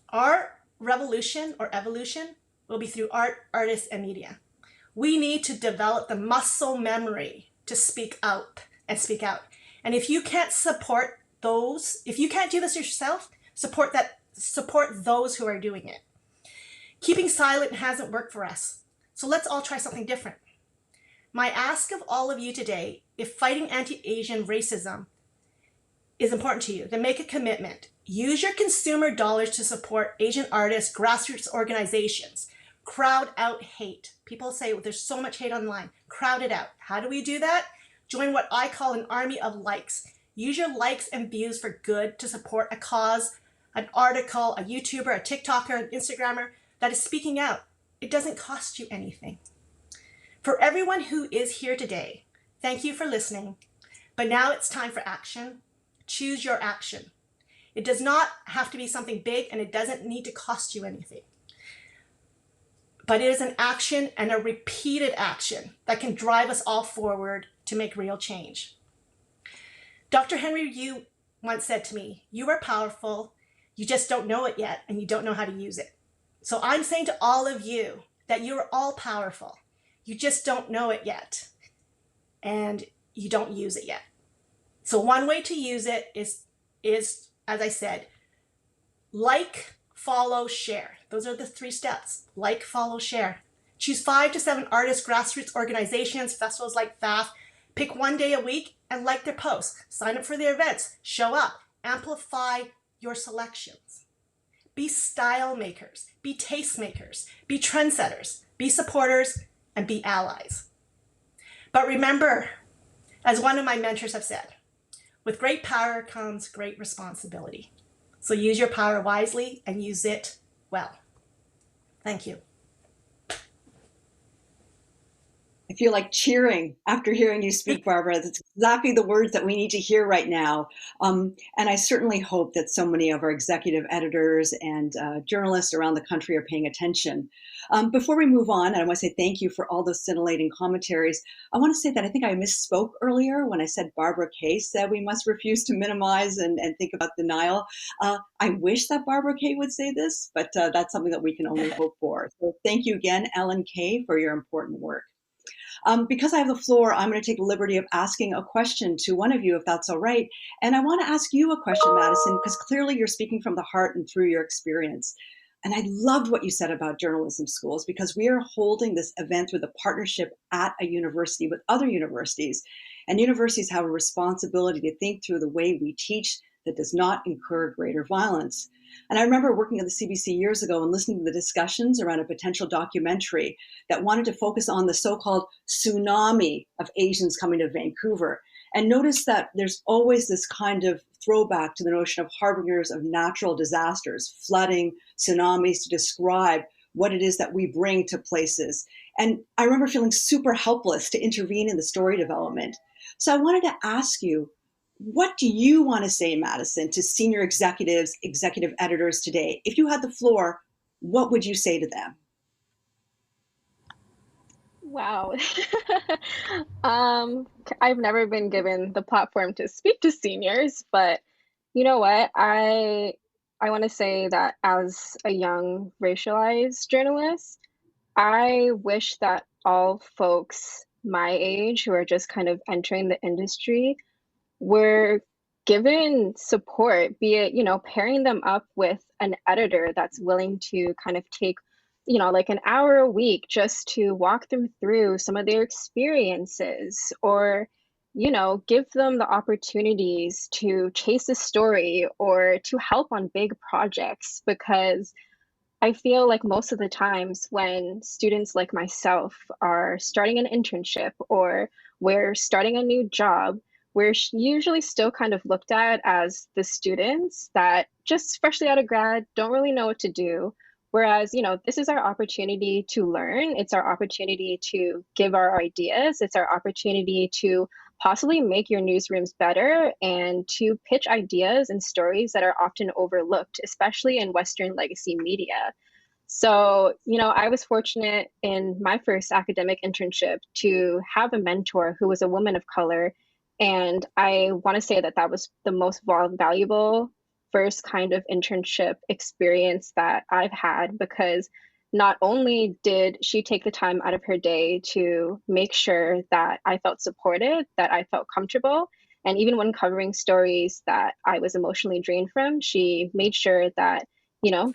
Our revolution or evolution will be through art, artists, and media. We need to develop the muscle memory to speak out and speak out. And if you can't support those, if you can't do this yourself, support those who are doing it. Keeping silent hasn't worked for us. So let's all try something different. My ask of all of you today, if fighting anti-Asian racism is important to you, then make a commitment. Use your consumer dollars to support Asian artists, grassroots organizations. Crowd out hate. People say, well, there's so much hate online. Crowd it out. How do we do that? Join what I call an army of likes. Use your likes and views for good to support a cause, an article, a YouTuber, a TikToker, an Instagrammer that is speaking out. It doesn't cost you anything. For everyone who is here today, thank you for listening. But now it's time for action. Choose your action. It does not have to be something big, and it doesn't need to cost you anything. But it is an action and a repeated action that can drive us all forward to make real change. Dr. Henry Yu once said to me, "You are powerful, you just don't know it yet, and you don't know how to use it." So I'm saying to all of you that you are all powerful. You just don't know it yet, and you don't use it yet. So one way to use it is, as I said, like, follow, share. Those are the 3 steps. Like, follow, share. Choose 5 to 7 artists, grassroots organizations, festivals like FAF. Pick one day a week and like their posts. Sign up for their events. Show up. Amplify your selections. Be style makers. Be taste makers. Be trendsetters. Be supporters, and be allies. But remember, as one of my mentors have said, with great power comes great responsibility. So use your power wisely and use it well. Thank you. I feel like cheering after hearing you speak, Barbara. That's exactly the words that we need to hear right now. And I certainly hope that so many of our executive editors and journalists around the country are paying attention. Before we move on, and I want to say thank you for all those scintillating commentaries, I want to say that I think I misspoke earlier when I said Barbara Kay said we must refuse to minimize and think about denial. I wish that Barbara Kay would say this, but that's something that we can only hope for. So thank you again, Ellen Kay, for your important work. Because I have the floor, I'm going to take the liberty of asking a question to one of you, if that's all right. And I want to ask you a question, Madison, because clearly you're speaking from the heart and through your experience. And I loved what you said about journalism schools, because we are holding this event with a partnership at a university with other universities. And universities have a responsibility to think through the way we teach that does not incur greater violence. And I remember working at the CBC years ago and listening to the discussions around a potential documentary that wanted to focus on the so-called tsunami of Asians coming to Vancouver. And notice that there's always this kind of throwback to the notion of harbingers of natural disasters, flooding, tsunamis, to describe what it is that we bring to places. And I remember feeling super helpless to intervene in the story development. So I wanted to ask you, what do you want to say, Madison, to senior executives, executive editors today? If you had the floor, what would you say to them? Wow. I've never been given the platform to speak to seniors, but you know what? I want to say that as a young racialized journalist, I wish that all folks my age who are just kind of entering the industry were given support, be it, pairing them up with an editor that's willing to kind of take, like an hour a week just to walk them through some of their experiences, or, give them the opportunities to chase a story or to help on big projects. Because I feel like most of the times when students like myself are starting an internship or we're starting a new job, we're usually still kind of looked at as the students that just freshly out of grad don't really know what to do. Whereas, this is our opportunity to learn. It's our opportunity to give our ideas. It's our opportunity to possibly make your newsrooms better and to pitch ideas and stories that are often overlooked, especially in Western legacy media. So, I was fortunate in my first academic internship to have a mentor who was a woman of color. And I want to say that that was the most valuable first kind of internship experience that I've had, because not only did she take the time out of her day to make sure that I felt supported, that I felt comfortable, and even when covering stories that I was emotionally drained from, she made sure that,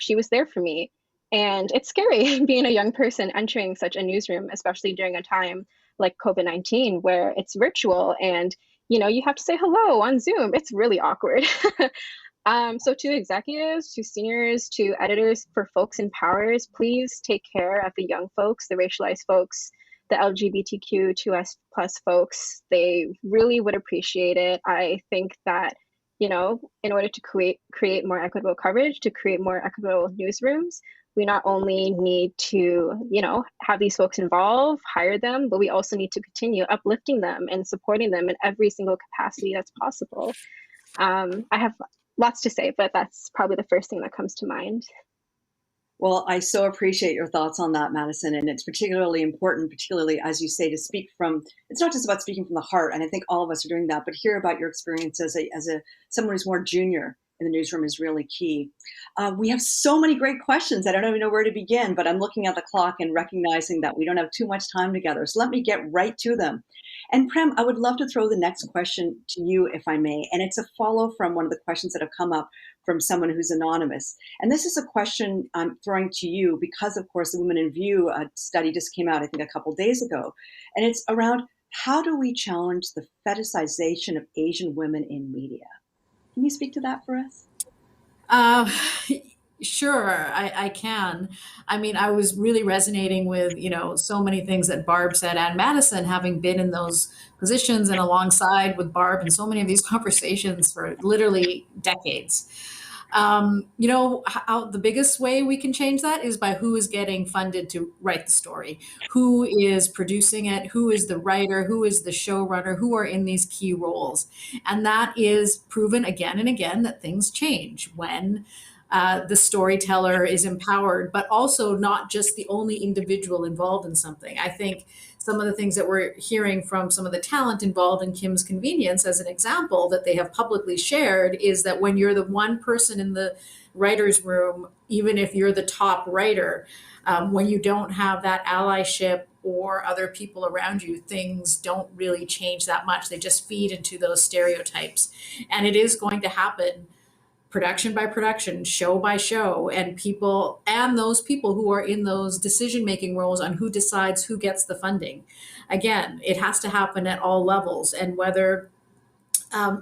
she was there for me. And it's scary being a young person entering such a newsroom, especially during a time like COVID-19, where it's virtual and you have to say hello on Zoom. It's really awkward. So to executives, to seniors, to editors, for folks in powers, please take care of the young folks, the racialized folks, the LGBTQ2S plus folks. They really would appreciate it. I think that, in order to create more equitable coverage, to create more equitable newsrooms, we not only need to, have these folks involved, hire them, but we also need to continue uplifting them and supporting them in every single capacity that's possible. I have lots to say, but that's probably the first thing that comes to mind. Well, I so appreciate your thoughts on that, Madison. And it's particularly important, particularly as you say, to speak from, it's not just about speaking from the heart. And I think all of us are doing that, but hear about your experience as someone who's more junior in the newsroom is really key. We have so many great questions. I don't even know where to begin, but I'm looking at the clock and recognizing that we don't have too much time together. So let me get right to them. And Prem, I would love to throw the next question to you, if I may. And it's a follow from one of the questions that have come up from someone who's anonymous. And this is a question I'm throwing to you because, of course, the Women in View study just came out, I think, a couple days ago. And it's around, how do we challenge the fetishization of Asian women in media? Can you speak to that for us? Sure, I can. I mean, I was really resonating with, so many things that Barb said, and Madison, having been in those positions and alongside with Barb in so many of these conversations for literally decades. How the biggest way we can change that is by who is getting funded to write the story, who is producing it, who is the writer, who is the showrunner, who are in these key roles. And that is proven again and again that things change when the storyteller is empowered, but also not just the only individual involved in something. I think some of the things that we're hearing from some of the talent involved in Kim's Convenience, as an example, that they have publicly shared, is that when you're the one person in the writer's room, even if you're the top writer, when you don't have that allyship or other people around you, things don't really change that much. They just feed into those stereotypes. And it is going to happen production by production, show by show, and those people who are in those decision-making roles on who decides who gets the funding. Again, it has to happen at all levels. And whether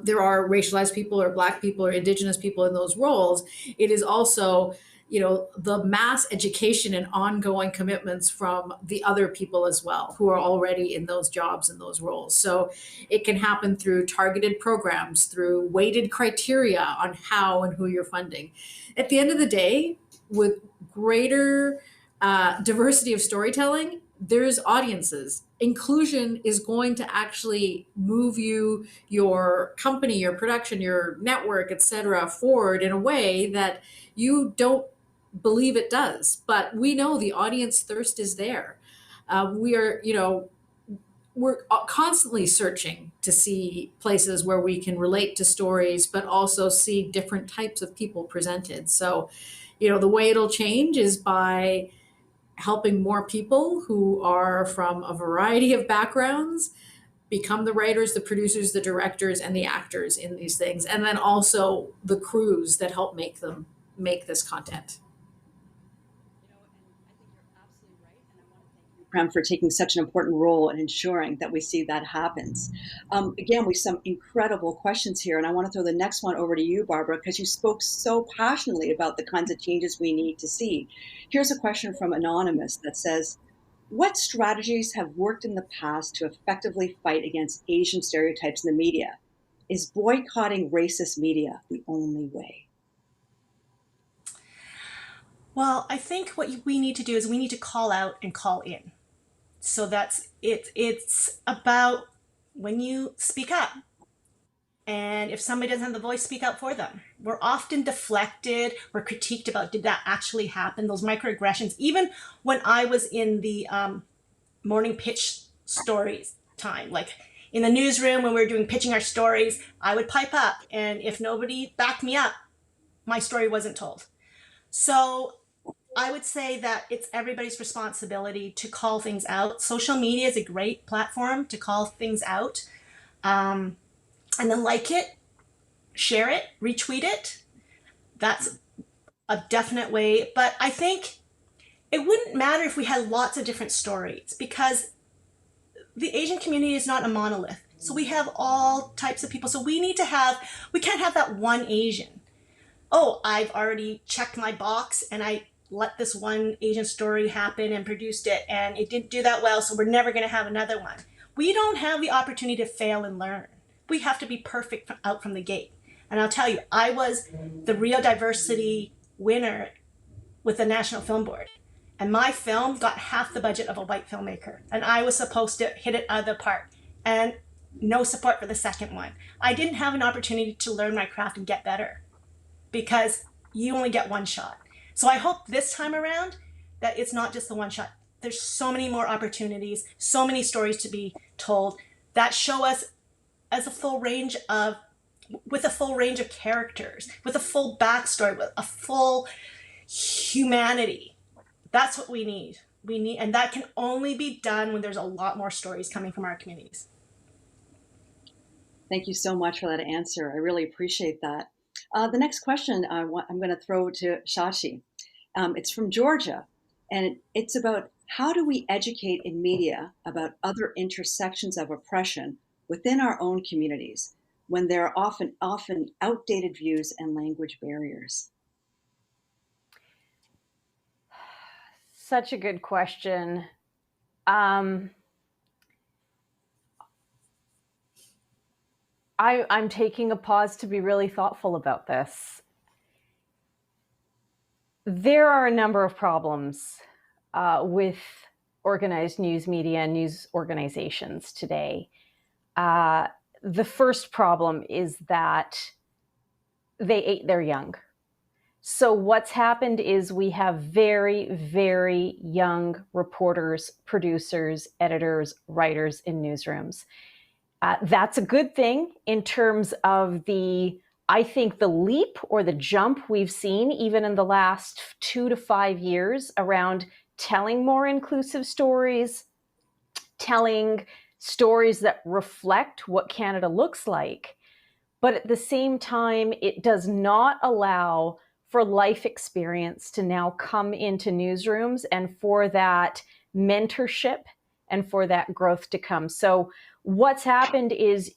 there are racialized people or Black people or Indigenous people in those roles, it is also, the mass education and ongoing commitments from the other people as well, who are already in those jobs and those roles. So it can happen through targeted programs, through weighted criteria on how and who you're funding. At the end of the day, with greater diversity of storytelling, there's audiences. Inclusion is going to actually move you, your company, your production, your network, et cetera, forward in a way that you don't believe it does. But we know the audience thirst is there. We're constantly searching to see places where we can relate to stories, but also see different types of people presented. So, the way it'll change is by helping more people who are from a variety of backgrounds become the writers, the producers, the directors, and the actors in these things. And then also the crews that help make this content. Prem, for taking such an important role in ensuring that we see that happens. Again, we have some incredible questions here, and I want to throw the next one over to you, Barbara, because you spoke so passionately about the kinds of changes we need to see. Here's a question from Anonymous that says, what strategies have worked in the past to effectively fight against Asian stereotypes in the media? Is boycotting racist media the only way? Well, I think what we need to do is we need to call out and call in. So that's it. It's about when you speak up. And if somebody doesn't have the voice, speak out for them. We're often deflected, we're critiqued about, did that actually happen? Those microaggressions. Even when I was in the morning pitch stories time, like in the newsroom when we were doing pitching our stories, I would pipe up. And if nobody backed me up, my story wasn't told. So I would say that it's everybody's responsibility to call things out. Social media is a great platform to call things out. And then like it, share it, retweet it. That's a definite way. But I think it wouldn't matter if we had lots of different stories, because the Asian community is not a monolith. So we have all types of people. So we can't have that one Asian. Oh, I've already checked my box and I let this one Asian story happen and produced it, and it didn't do that well, so we're never going to have another one. We don't have the opportunity to fail and learn. We have to be perfect out from the gate. And I'll tell you, I was the Rio Diversity winner with the National Film Board. And my film got half the budget of a white filmmaker. And I was supposed to hit it out of the park. And no support for the second one. I didn't have an opportunity to learn my craft and get better, because you only get one shot. So I hope this time around that it's not just the one shot. There's so many more opportunities, so many stories to be told that show us with a full range of characters, with a full backstory, with a full humanity. That's what we need. And that can only be done when there's a lot more stories coming from our communities. Thank you so much for that answer. I really appreciate that. The next question I'm going to throw to Shachi. It's from Georgia, and it's about how do we educate in media about other intersections of oppression within our own communities when there are often outdated views and language barriers? Such a good question. I'm taking a pause to be really thoughtful about this. There are a number of problems with organized news media and news organizations today. The first problem is that they ate their young. So what's happened is we have very, very young reporters, producers, editors, writers in newsrooms. That's a good thing in terms of I think the leap or the jump we've seen even in the last 2 to 5 years around telling more inclusive stories, telling stories that reflect what Canada looks like. But at the same time, it does not allow for life experience to now come into newsrooms and for that mentorship and for that growth to come. So what's happened is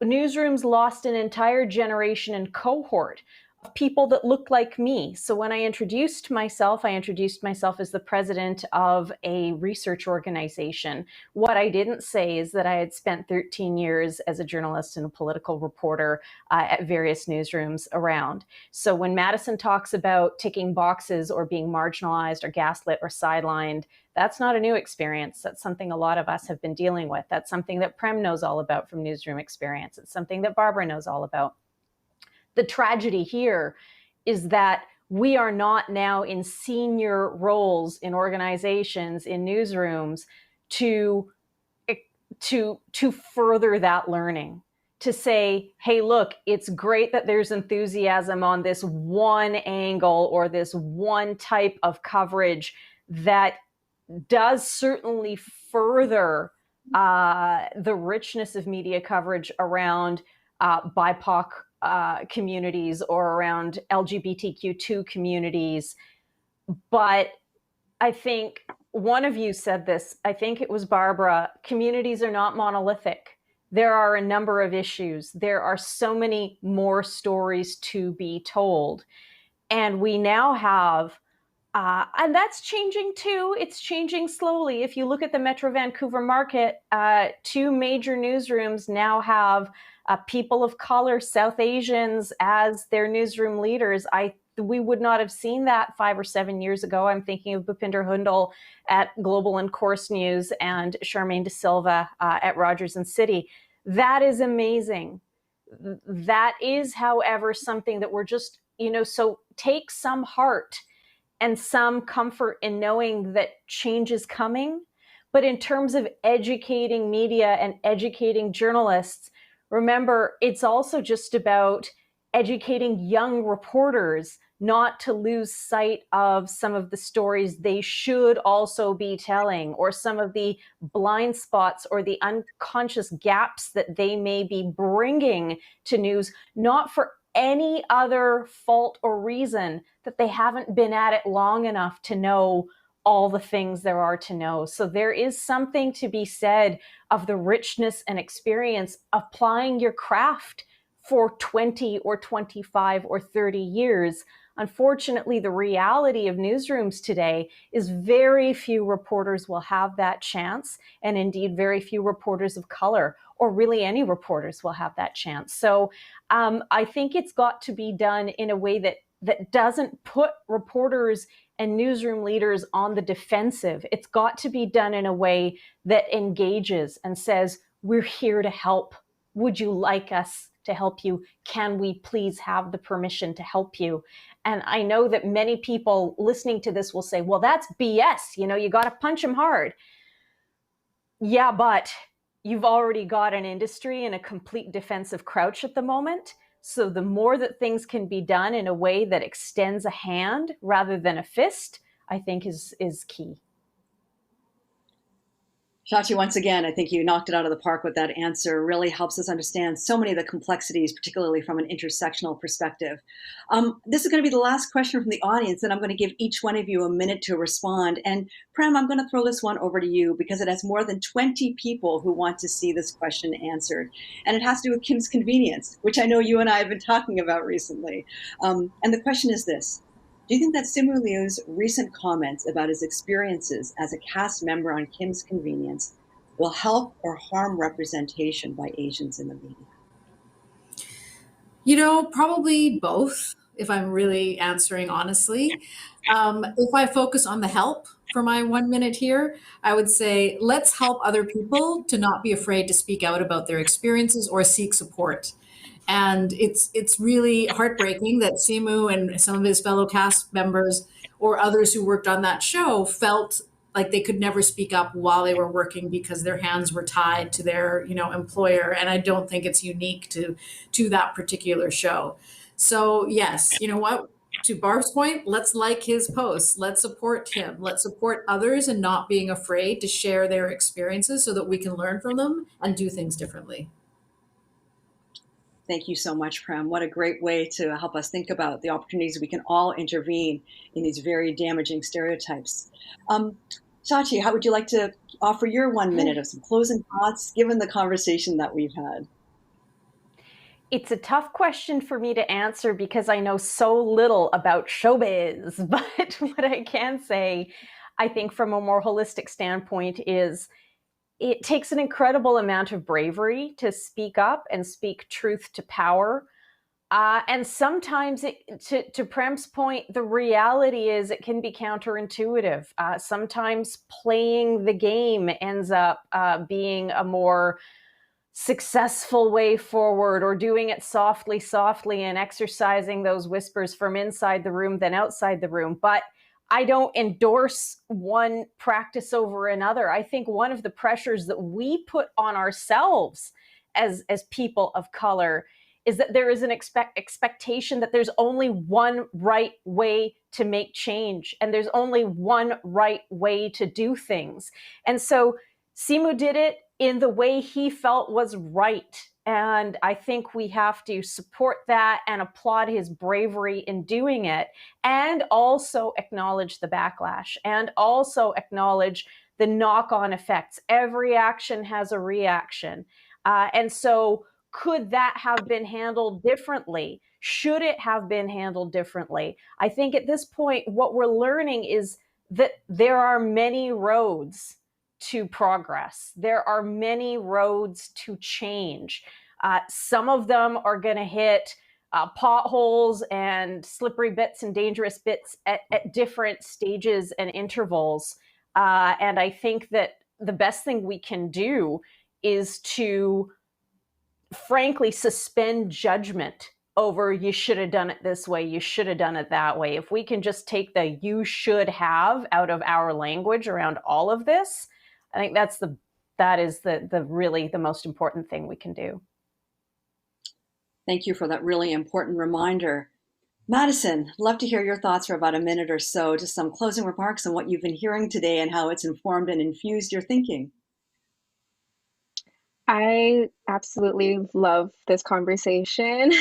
newsrooms lost an entire generation and cohort of people that looked like me. So when I introduced myself as the president of a research organization. What I didn't say is that I had spent 13 years as a journalist and a political reporter at various newsrooms around. So when Madison talks about ticking boxes or being marginalized or gaslit or sidelined, that's not a new experience. That's something a lot of us have been dealing with. That's something that Prem knows all about from newsroom experience. It's something that Barbara knows all about. The tragedy here is that we are not now in senior roles in organizations, in newsrooms, to further that learning, to say, hey, look, it's great that there's enthusiasm on this one angle or this one type of coverage that does certainly further the richness of media coverage around BIPOC communities or around LGBTQ2 communities. But I think one of you said this, I think it was Barbara, communities are not monolithic. There are a number of issues. There are so many more stories to be told. And we now have, and that's changing too. It's changing slowly. If you look at the Metro Vancouver market, two major newsrooms now have people of color, South Asians, as their newsroom leaders. We would not have seen that 5 or 7 years ago. I'm thinking of Bhupinder Hundal at Global and Course News and Charmaine De Silva at Rogers and City. That is amazing. That is, however, something that we're just, so take some heart and some comfort in knowing that change is coming. But in terms of educating media and educating journalists, remember, it's also just about educating young reporters not to lose sight of some of the stories they should also be telling, or some of the blind spots or the unconscious gaps that they may be bringing to news, not for any other fault or reason that they haven't been at it long enough to know all the things there are to know. So there is something to be said of the richness and experience applying your craft for 20 or 25 or 30 years. Unfortunately, the reality of newsrooms today is very few reporters will have that chance, and indeed very few reporters of color, or really any reporters, will have that chance. So I think it's got to be done in a way that doesn't put reporters and newsroom leaders on the defensive. It's got to be done in a way that engages and says, we're here to help. Would you like us to help you? Can we please have the permission to help you? And I know that many people listening to this will say, well, that's BS. You got to punch them hard. Yeah, but you've already got an industry in a complete defensive crouch at the moment. So the more that things can be done in a way that extends a hand rather than a fist, I think is key. Shachi, once again, I think you knocked it out of the park with that answer. Really helps us understand so many of the complexities, particularly from an intersectional perspective. This is going to be the last question from the audience, and I'm going to give each one of you a minute to respond. And Prem, I'm going to throw this one over to you because it has more than 20 people who want to see this question answered. And it has to do with Kim's convenience, which I know you and I have been talking about recently. And the question is this. Do you think that Simu Liu's recent comments about his experiences as a cast member on Kim's Convenience will help or harm representation by Asians in the media? Probably both, if I'm really answering honestly. If I focus on the help for my 1 minute here, I would say let's help other people to not be afraid to speak out about their experiences or seek support. And it's really heartbreaking that Simu and some of his fellow cast members or others who worked on that show felt like they could never speak up while they were working because their hands were tied to their, employer. And I don't think it's unique to that particular show. So yes, you know what? To Barb's point, let's like his posts. Let's support him. Let's support others and not being afraid to share their experiences so that we can learn from them and do things differently. Thank you so much, Prem. What a great way to help us think about the opportunities we can all intervene in these very damaging stereotypes. Shachi, how would you like to offer your 1 minute of some closing thoughts, given the conversation that we've had? It's a tough question for me to answer because I know so little about showbiz. But what I can say, I think from a more holistic standpoint, is it takes an incredible amount of bravery to speak up and speak truth to power. And sometimes, to Prem's point, the reality is it can be counterintuitive. Sometimes playing the game ends up being a more successful way forward, or doing it softly and exercising those whispers from inside the room than outside the room. But I don't endorse one practice over another. I think one of the pressures that we put on ourselves as people of color is that there is an expectation that there's only one right way to make change, and there's only one right way to do things. And so Simu did it in the way he felt was right. And I think we have to support that and applaud his bravery in doing it, and also acknowledge the backlash, and also acknowledge the knock-on effects. Every action has a reaction. And so could that have been handled differently? Should it have been handled differently? I think at this point, what we're learning is that there are many roads to progress. There are many roads to change. Some of them are going to hit potholes and slippery bits and dangerous bits at different stages and intervals. And I think that the best thing we can do is to, frankly, suspend judgment over you should have done it this way, you should have done it that way. If we can just take the you should have out of our language around all of this, I think that is the really the most important thing we can do. Thank you for that really important reminder. Madison, love to hear your thoughts for about a minute or so, just some closing remarks on what you've been hearing today and how it's informed and infused your thinking. I absolutely love this conversation.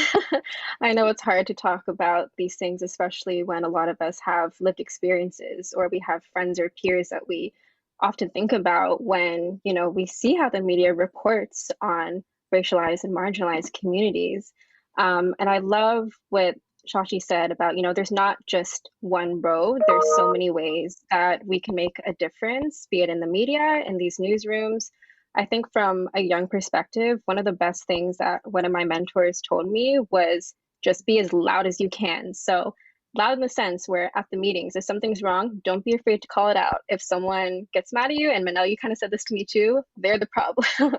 I know it's hard to talk about these things, especially when a lot of us have lived experiences or we have friends or peers that we often think about when, we see how the media reports on racialized and marginalized communities. And I love what Shachi said about, there's not just one road. There's so many ways that we can make a difference, be it in the media, in these newsrooms. I think from a young perspective, one of the best things that one of my mentors told me was just be as loud as you can. So loud in the sense where at the meetings, if something's wrong, don't be afraid to call it out. If someone gets mad at you, and Manel, you kind of said this to me too, they're the problem.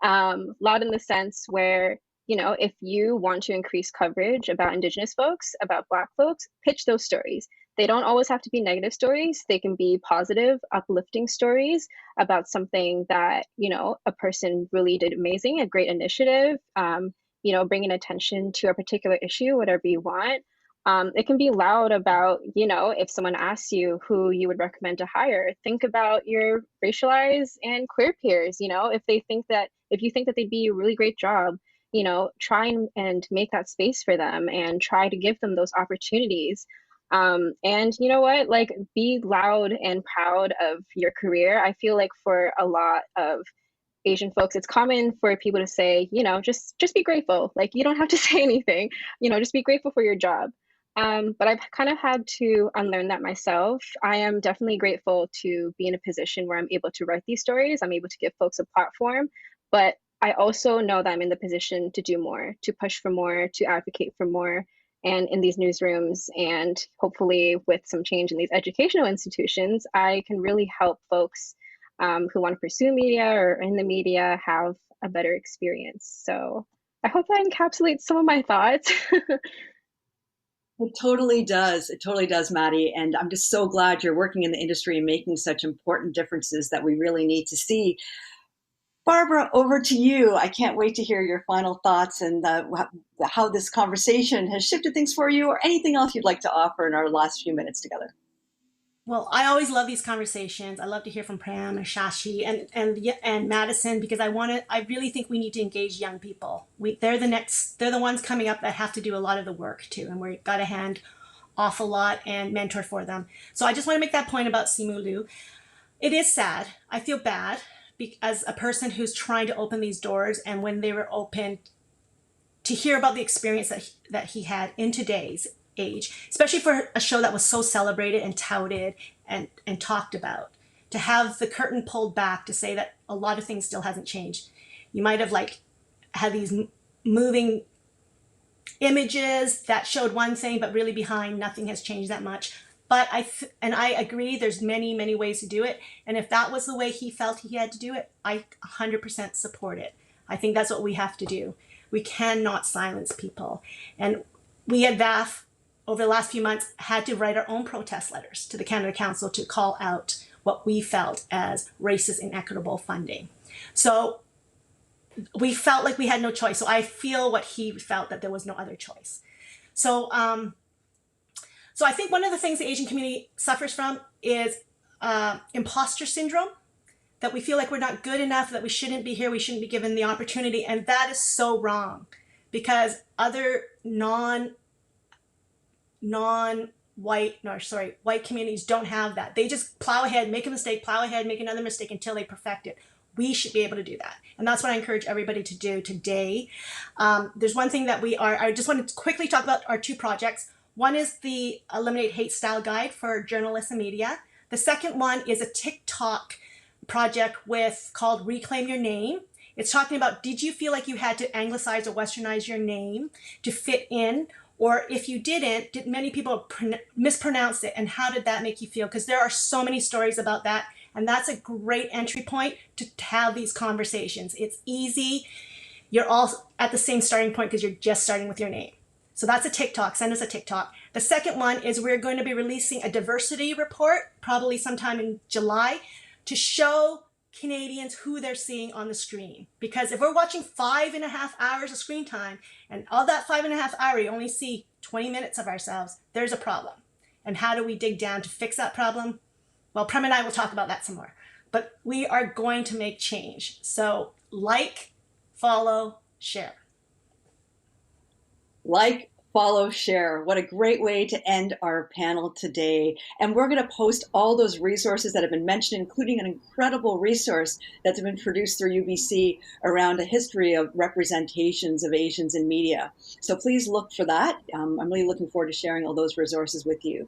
Loud in the sense where, if you want to increase coverage about Indigenous folks, about Black folks, pitch those stories. They don't always have to be negative stories. They can be positive, uplifting stories about something that, a person really did amazing, a great initiative, bringing attention to a particular issue, whatever you want. It can be loud about, if someone asks you who you would recommend to hire, think about your racialized and queer peers, if you think that they'd be a really great job, try and make that space for them and try to give them those opportunities. And you know what, like, be loud and proud of your career. I feel like for a lot of Asian folks, it's common for people to say, just be grateful. Like, you don't have to say anything, just be grateful for your job. But I've kind of had to unlearn that myself. I am definitely grateful to be in a position where I'm able to write these stories. I'm able to give folks a platform, but I also know that I'm in the position to do more, to push for more, to advocate for more. And in these newsrooms, and hopefully with some change in these educational institutions, I can really help folks who want to pursue media or in the media have a better experience. So I hope that encapsulates some of my thoughts. It totally does. It totally does, Maddie. And I'm just so glad you're working in the industry and making such important differences that we really need to see. Barbara, over to you. I can't wait to hear your final thoughts and how this conversation has shifted things for you, or anything else you'd like to offer in our last few minutes together. Well, I always love these conversations. I love to hear from Prem and Shachi and Madison, because I really think we need to engage young people. They're the ones coming up that have to do a lot of the work too, and we've got to hand off a lot and mentor for them. So I just want to make that point about Simu Liu. It is sad. I feel bad as a person who's trying to open these doors, and when they were open, to hear about the experience that he had in today's age, especially for a show that was so celebrated and touted and talked about, to have the curtain pulled back to say that a lot of things still hasn't changed. You might have had these moving images that showed one thing, but really behind nothing has changed that much. But I agree, there's many, many ways to do it. And if that was the way he felt he had to do it, I 100% support it. I think that's what we have to do. We cannot silence people. And we at VAF, over the last few months, had to write our own protest letters to the Canada Council to call out what we felt as racist, inequitable funding. So we felt like we had no choice. So I feel what he felt, that there was no other choice. So I think one of the things the Asian community suffers from is imposter syndrome, that we feel like we're not good enough, that we shouldn't be here, we shouldn't be given the opportunity. And that is so wrong, because other white communities don't have that. They just plow ahead, make a mistake, plow ahead, make another mistake until they perfect it. We should be able to do that. And that's what I encourage everybody to do today. There's one thing that I just want to quickly talk about our 2 projects. One is the Eliminate Hate Style Guide for journalists and media. The second one is a TikTok project called Reclaim Your Name. It's talking about, did you feel like you had to anglicize or westernize your name to fit in? Or if you didn't, did many people mispronounce it? And how did that make you feel? Because there are so many stories about that. And that's a great entry point to have these conversations. It's easy. You're all at the same starting point because you're just starting with your name. So that's a TikTok. Send us a TikTok. The second one is we're going to be releasing a diversity report, probably sometime in July, to show Canadians who they're seeing on the screen. Because if we're watching 5.5 hours of screen time, and all that 5.5 hours, you only see 20 minutes of ourselves, there's a problem. And how do we dig down to fix that problem? Well, Prem and I will talk about that some more. But we are going to make change. So like, follow, share. Like, follow, share. What a great way to end our panel today. And we're going to post all those resources that have been mentioned, including an incredible resource that's been produced through UBC around a history of representations of Asians in media. So please look for that. I'm really looking forward to sharing all those resources with you.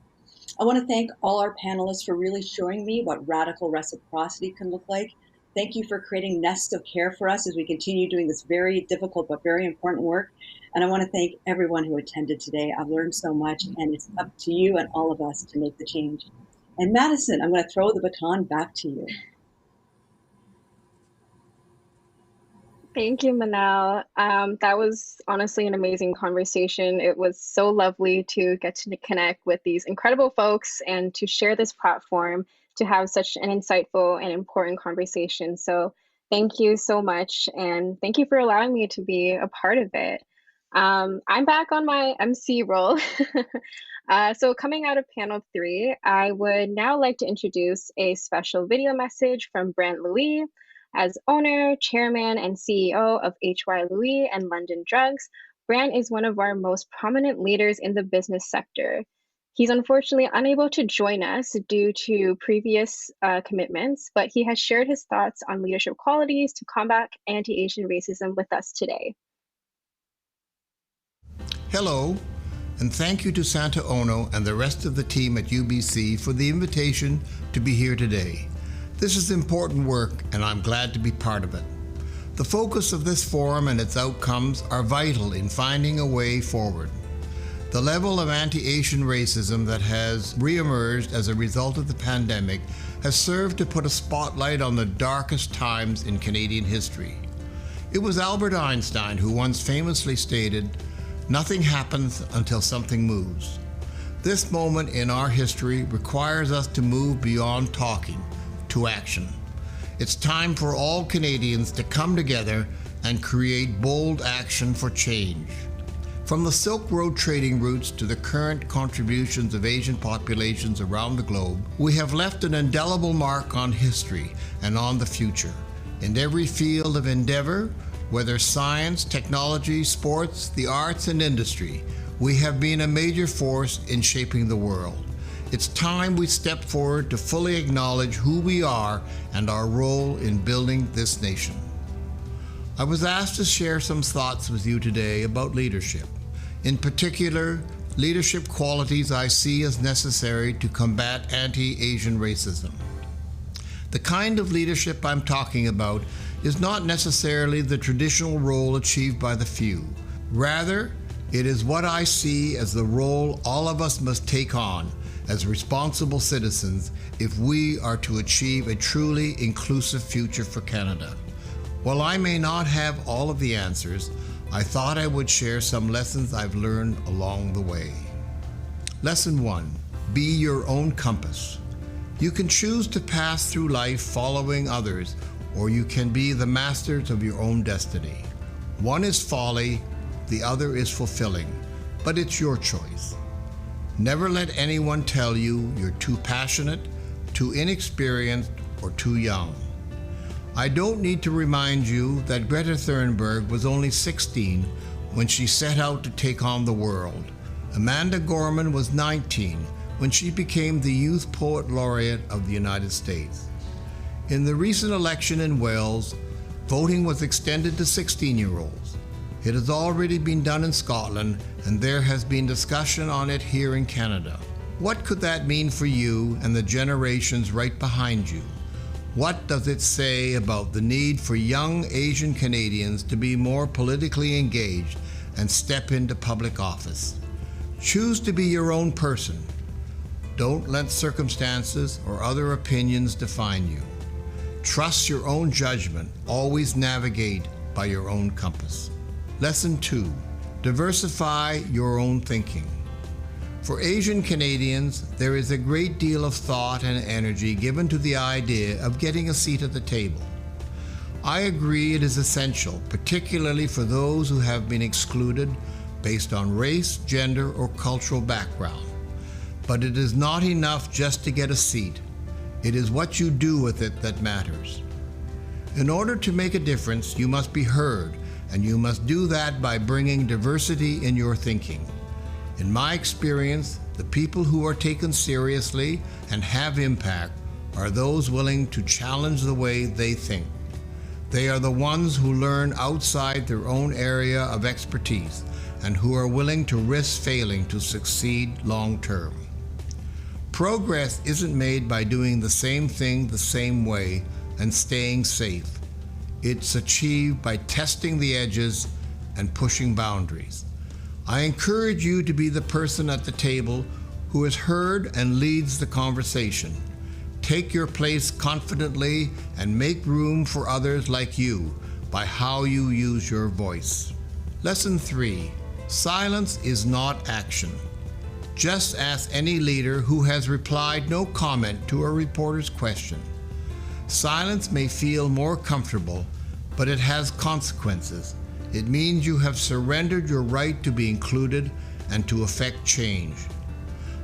I want to thank all our panelists for really showing me what radical reciprocity can look like. Thank you for creating nests of care for us as we continue doing this very difficult but very important work. And I want to thank everyone who attended today. I've learned so much, and it's up to you and all of us to make the change. And Madison, I'm going to throw the baton back to you. Thank you, Manal. That was honestly an amazing conversation. It was so lovely to get to connect with these incredible folks and to share this platform to have such an insightful and important conversation. So thank you so much. And thank you for allowing me to be a part of it. I'm back on my MC role. So coming out of panel 3, I would now like to introduce a special video message from Brent Louis. As owner, chairman, and CEO of HY Louis and London Drugs, Brent is one of our most prominent leaders in the business sector. He's unfortunately unable to join us due to previous commitments, but he has shared his thoughts on leadership qualities to combat anti-Asian racism with us today. Hello, and thank you to Santa Ono and the rest of the team at UBC for the invitation to be here today. This is important work, and I'm glad to be part of it. The focus of this forum and its outcomes are vital in finding a way forward. The level of anti-Asian racism that has reemerged as a result of the pandemic has served to put a spotlight on the darkest times in Canadian history. It was Albert Einstein who once famously stated, "Nothing happens until something moves." This moment in our history requires us to move beyond talking to action. It's time for all Canadians to come together and create bold action for change. From the Silk Road trading routes to the current contributions of Asian populations around the globe, we have left an indelible mark on history and on the future. In every field of endeavor, whether science, technology, sports, the arts, and industry, we have been a major force in shaping the world. It's time we step forward to fully acknowledge who we are and our role in building this nation. I was asked to share some thoughts with you today about leadership. In particular, leadership qualities I see as necessary to combat anti-Asian racism. The kind of leadership I'm talking about is not necessarily the traditional role achieved by the few. Rather, it is what I see as the role all of us must take on as responsible citizens if we are to achieve a truly inclusive future for Canada. While I may not have all of the answers, I thought I would share some lessons I've learned along the way. Lesson 1, be your own compass. You can choose to pass through life following others, or you can be the masters of your own destiny. One is folly, the other is fulfilling, but it's your choice. Never let anyone tell you you're too passionate, too inexperienced, or too young. I don't need to remind you that Greta Thunberg was only 16 when she set out to take on the world. Amanda Gorman was 19 when she became the Youth Poet Laureate of the United States. In the recent election in Wales, voting was extended to 16-year-olds. It has already been done in Scotland, and there has been discussion on it here in Canada. What could that mean for you and the generations right behind you? What does it say about the need for young Asian Canadians to be more politically engaged and step into public office? Choose to be your own person. Don't let circumstances or other opinions define you. Trust your own judgment. Always navigate by your own compass. Lesson 2. Diversify your own thinking. For Asian Canadians, there is a great deal of thought and energy given to the idea of getting a seat at the table. I agree it is essential, particularly for those who have been excluded based on race, gender, or cultural background. But it is not enough just to get a seat. It is what you do with it that matters. In order to make a difference, you must be heard, and you must do that by bringing diversity in your thinking. In my experience, the people who are taken seriously and have impact are those willing to challenge the way they think. They are the ones who learn outside their own area of expertise and who are willing to risk failing to succeed long term. Progress isn't made by doing the same thing the same way and staying safe. It's achieved by testing the edges and pushing boundaries. I encourage you to be the person at the table who is heard and leads the conversation. Take your place confidently and make room for others like you by how you use your voice. Lesson 3. Silence is not action. Just ask any leader who has replied no comment to a reporter's question. Silence may feel more comfortable, but it has consequences. It means you have surrendered your right to be included and to affect change.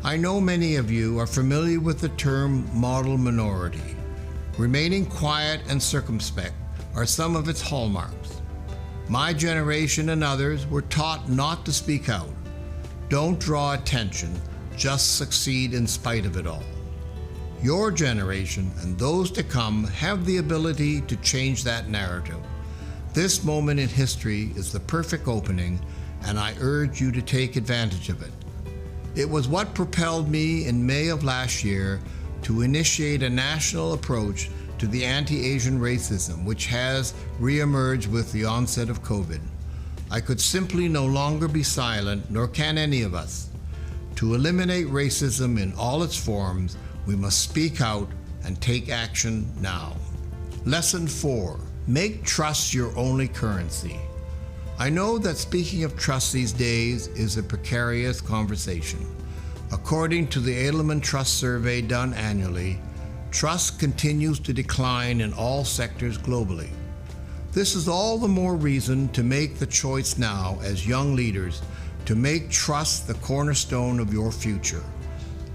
I know many of you are familiar with the term model minority. Remaining quiet and circumspect are some of its hallmarks. My generation and others were taught not to speak out. Don't draw attention, just succeed in spite of it all. Your generation and those to come have the ability to change that narrative. This moment in history is the perfect opening, and I urge you to take advantage of it. It was what propelled me in May of last year to initiate a national approach to the anti-Asian racism, which has reemerged with the onset of COVID. I could simply no longer be silent, nor can any of us. To eliminate racism in all its forms, we must speak out and take action now. Lesson 4. Make trust your only currency. I know that speaking of trust these days is a precarious conversation. According to the Edelman Trust Survey done annually, trust continues to decline in all sectors globally. This is all the more reason to make the choice now as young leaders to make trust the cornerstone of your future.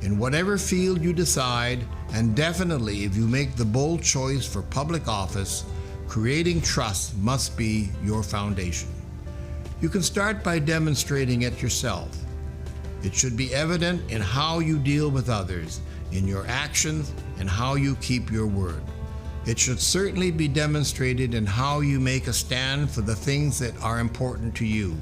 In whatever field you decide, and definitely if you make the bold choice for public office, creating trust must be your foundation. You can start by demonstrating it yourself. It should be evident in how you deal with others, in your actions, and how you keep your word. It should certainly be demonstrated in how you make a stand for the things that are important to you.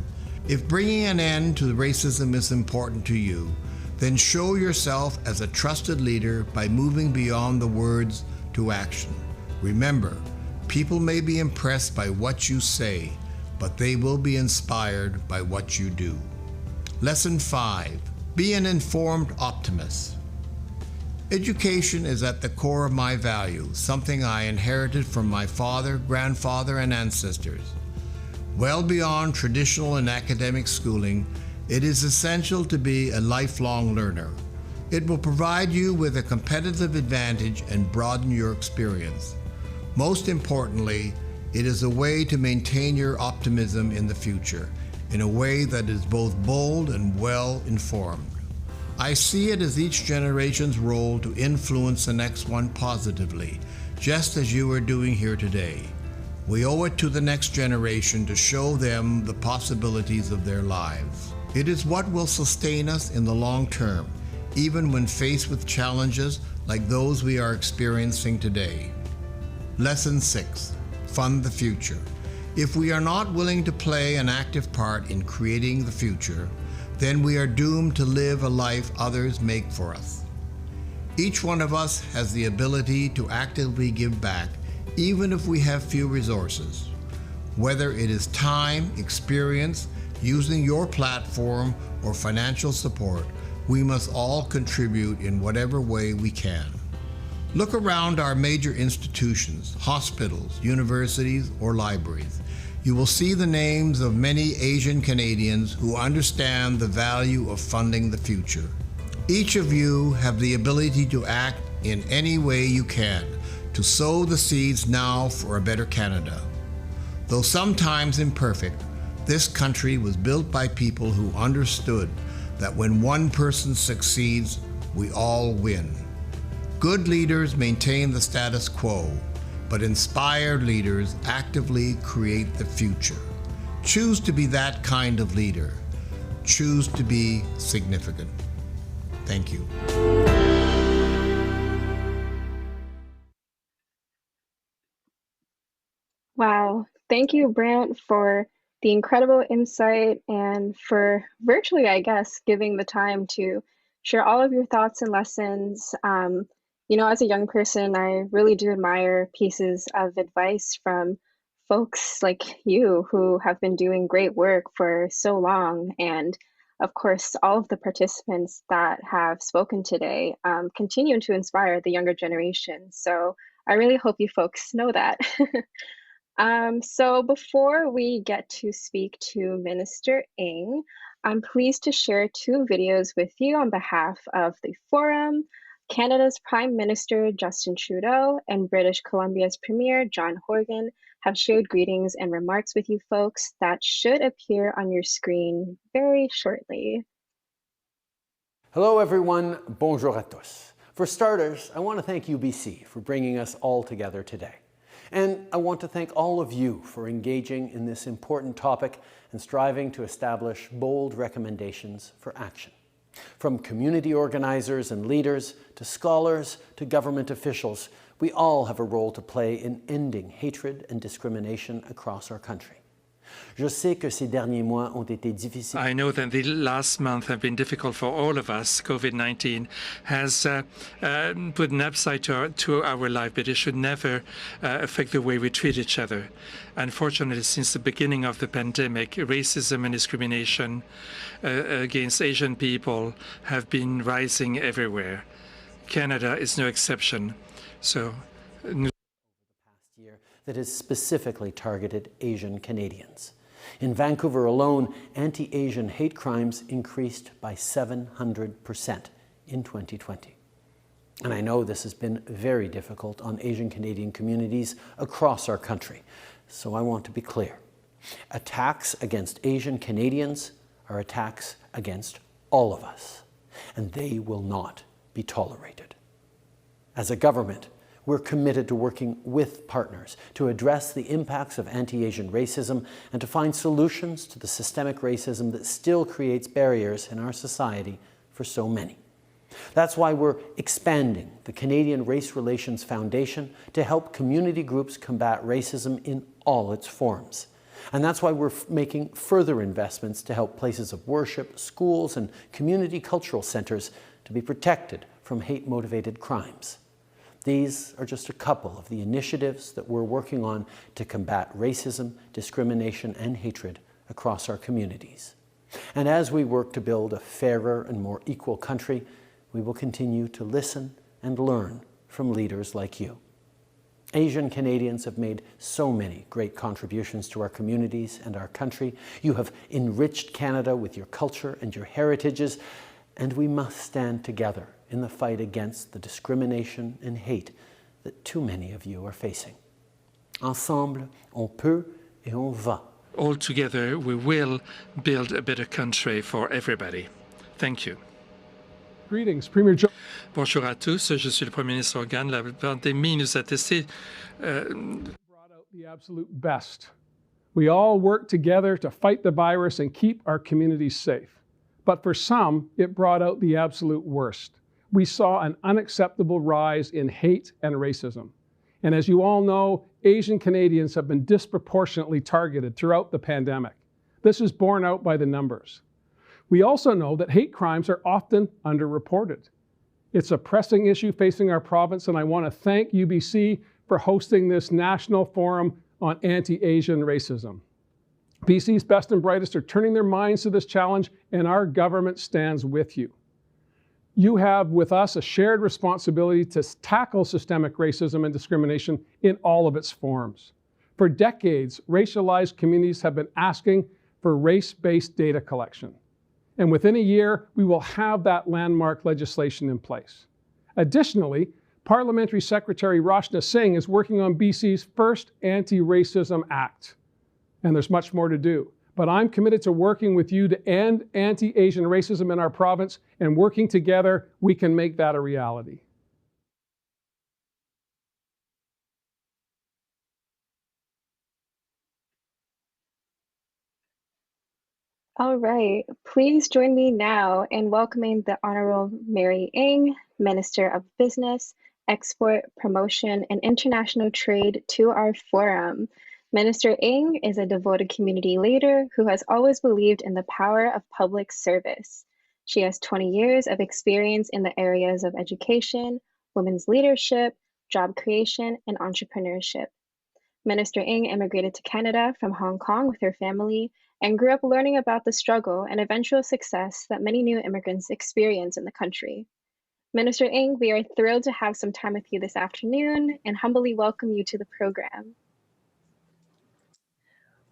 If bringing an end to racism is important to you, then show yourself as a trusted leader by moving beyond the words to action. Remember, people may be impressed by what you say, but they will be inspired by what you do. Lesson 5. Be an informed optimist. Education is at the core of my values, something I inherited from my father, grandfather, and ancestors. Well beyond traditional and academic schooling, it is essential to be a lifelong learner. It will provide you with a competitive advantage and broaden your experience. Most importantly, it is a way to maintain your optimism in the future, in a way that is both bold and well informed. I see it as each generation's role to influence the next one positively, just as you are doing here today. We owe it to the next generation to show them the possibilities of their lives. It is what will sustain us in the long term, even when faced with challenges like those we are experiencing today. Lesson 6. Fund the future. If we are not willing to play an active part in creating the future, then we are doomed to live a life others make for us. Each one of us has the ability to actively give back, even if we have few resources. Whether it is time, experience, using your platform, or financial support, we must all contribute in whatever way we can. Look around our major institutions, hospitals, universities, or libraries. You will see the names of many Asian Canadians who understand the value of funding the future. Each of you have the ability to act in any way you can to sow the seeds now for a better Canada. Though sometimes imperfect, this country was built by people who understood that when one person succeeds, we all win. Good leaders maintain the status quo, but inspired leaders actively create the future. Choose to be that kind of leader. Choose to be significant. Thank you. Wow. Thank you, Brant, for the incredible insight and for virtually, I guess, giving the time to share all of your thoughts and lessons. As a young person, I really do admire pieces of advice from folks like you who have been doing great work for so long. And of course, all of the participants that have spoken today continue to inspire the younger generation. So I really hope you folks know that. So before we get to speak to Minister Ng, I'm pleased to share 2 videos with you on behalf of the Forum, Canada's Prime Minister Justin Trudeau, and British Columbia's Premier John Horgan have shared greetings and remarks with you folks that should appear on your screen very shortly. Hello everyone, bonjour à tous. For starters, I want to thank UBC for bringing us all together today. And I want to thank all of you for engaging in this important topic and striving to establish bold recommendations for action. From community organizers and leaders, to scholars, to government officials, we all have a role to play in ending hatred and discrimination across our country. Je sais que ces derniers mois ont été difficiles. I know that the last month have been difficult for all of us. COVID-19 has put an upside to our life, but it should never affect the way we treat each other. Unfortunately, since the beginning of the pandemic, racism and discrimination against Asian people have been rising everywhere. Canada is no exception. So, that has specifically targeted Asian Canadians. In Vancouver alone, anti-Asian hate crimes increased by 700% in 2020. And I know this has been very difficult on Asian Canadian communities across our country. So I want to be clear. Attacks against Asian Canadians are attacks against all of us, and they will not be tolerated. As a government, we're committed to working with partners to address the impacts of anti-Asian racism and to find solutions to the systemic racism that still creates barriers in our society for so many. That's why we're expanding the Canadian Race Relations Foundation to help community groups combat racism in all its forms. And that's why we're making further investments to help places of worship, schools, and community cultural centers to be protected from hate-motivated crimes. These are just a couple of the initiatives that we're working on to combat racism, discrimination, and hatred across our communities. And as we work to build a fairer and more equal country, we will continue to listen and learn from leaders like you. Asian Canadians have made so many great contributions to our communities and our country. You have enriched Canada with your culture and your heritages, and we must stand together in the fight against the discrimination and hate that too many of you are facing. Ensemble, on peut et on va. All together, we will build a better country for everybody. Thank you. Greetings, Premier Joe. Bonjour à tous, je suis le Premier ministre Organ. La pandémie nous a testé. Brought out the absolute best. We all work together to fight the virus and keep our communities safe. But for some, it brought out the absolute worst. We saw an unacceptable rise in hate and racism. And as you all know, Asian Canadians have been disproportionately targeted throughout the pandemic. This is borne out by the numbers. We also know that hate crimes are often underreported. It's a pressing issue facing our province, and I want to thank UBC for hosting this national forum on anti-Asian racism. BC's best and brightest are turning their minds to this challenge, and our government stands with you. You have with us a shared responsibility to tackle systemic racism and discrimination in all of its forms. For decades, racialized communities have been asking for race-based data collection. And within a year, we will have that landmark legislation in place. Additionally, Parliamentary Secretary Rashna Singh is working on BC's first Anti-Racism Act. And there's much more to do. But I'm committed to working with you to end anti-Asian racism in our province, and working together, we can make that a reality. All right, please join me now in welcoming the Honorable Mary Ng, Minister of Business, Export, Promotion, and International Trade to our forum. Minister Ng is a devoted community leader who has always believed in the power of public service. She has 20 years of experience in the areas of education, women's leadership, job creation, and entrepreneurship. Minister Ng immigrated to Canada from Hong Kong with her family and grew up learning about the struggle and eventual success that many new immigrants experience in the country. Minister Ng, we are thrilled to have some time with you this afternoon and humbly welcome you to the program.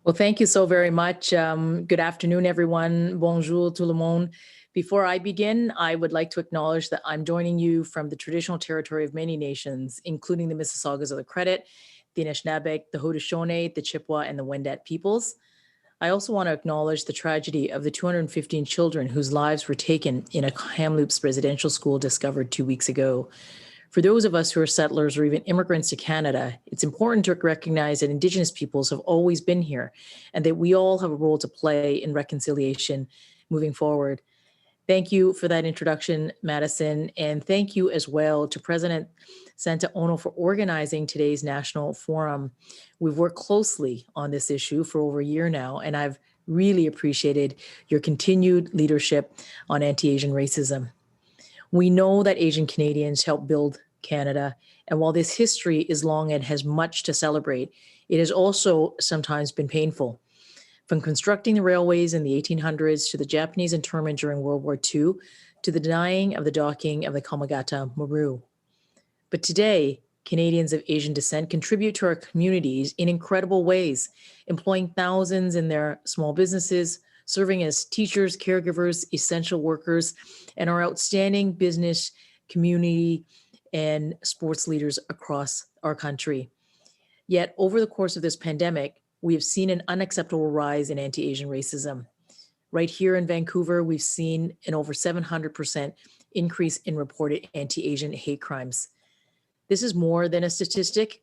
Well, thank you so very much. Good afternoon, everyone. Bonjour tout le monde. Before I begin, I would like to acknowledge that I'm joining you from the traditional territory of many nations, including the Mississaugas of the Credit, the Anishinaabe, the Haudenosaunee, the Chippewa, and the Wendat peoples. I also want to acknowledge the tragedy of the 215 children whose lives were taken in a Kamloops residential school discovered 2 weeks ago. For those of us who are settlers or even immigrants to Canada, it's important to recognize that Indigenous peoples have always been here and that we all have a role to play in reconciliation moving forward. Thank you for that introduction, Madison, and thank you as well to President Santa Ono for organizing today's national forum. We've worked closely on this issue for over a year now, and I've really appreciated your continued leadership on anti-Asian racism. We know that Asian Canadians helped build Canada, and while this history is long and has much to celebrate, it has also sometimes been painful. From constructing the railways in the 1800s to the Japanese internment during World War II, to the denying of the docking of the Kamagata Maru. But today, Canadians of Asian descent contribute to our communities in incredible ways, employing thousands in their small businesses, serving as teachers, caregivers, essential workers, and are outstanding business, community, and sports leaders across our country. Yet, over the course of this pandemic, we have seen an unacceptable rise in anti-Asian racism. Right here in Vancouver, we've seen an over 700% increase in reported anti-Asian hate crimes. This is more than a statistic.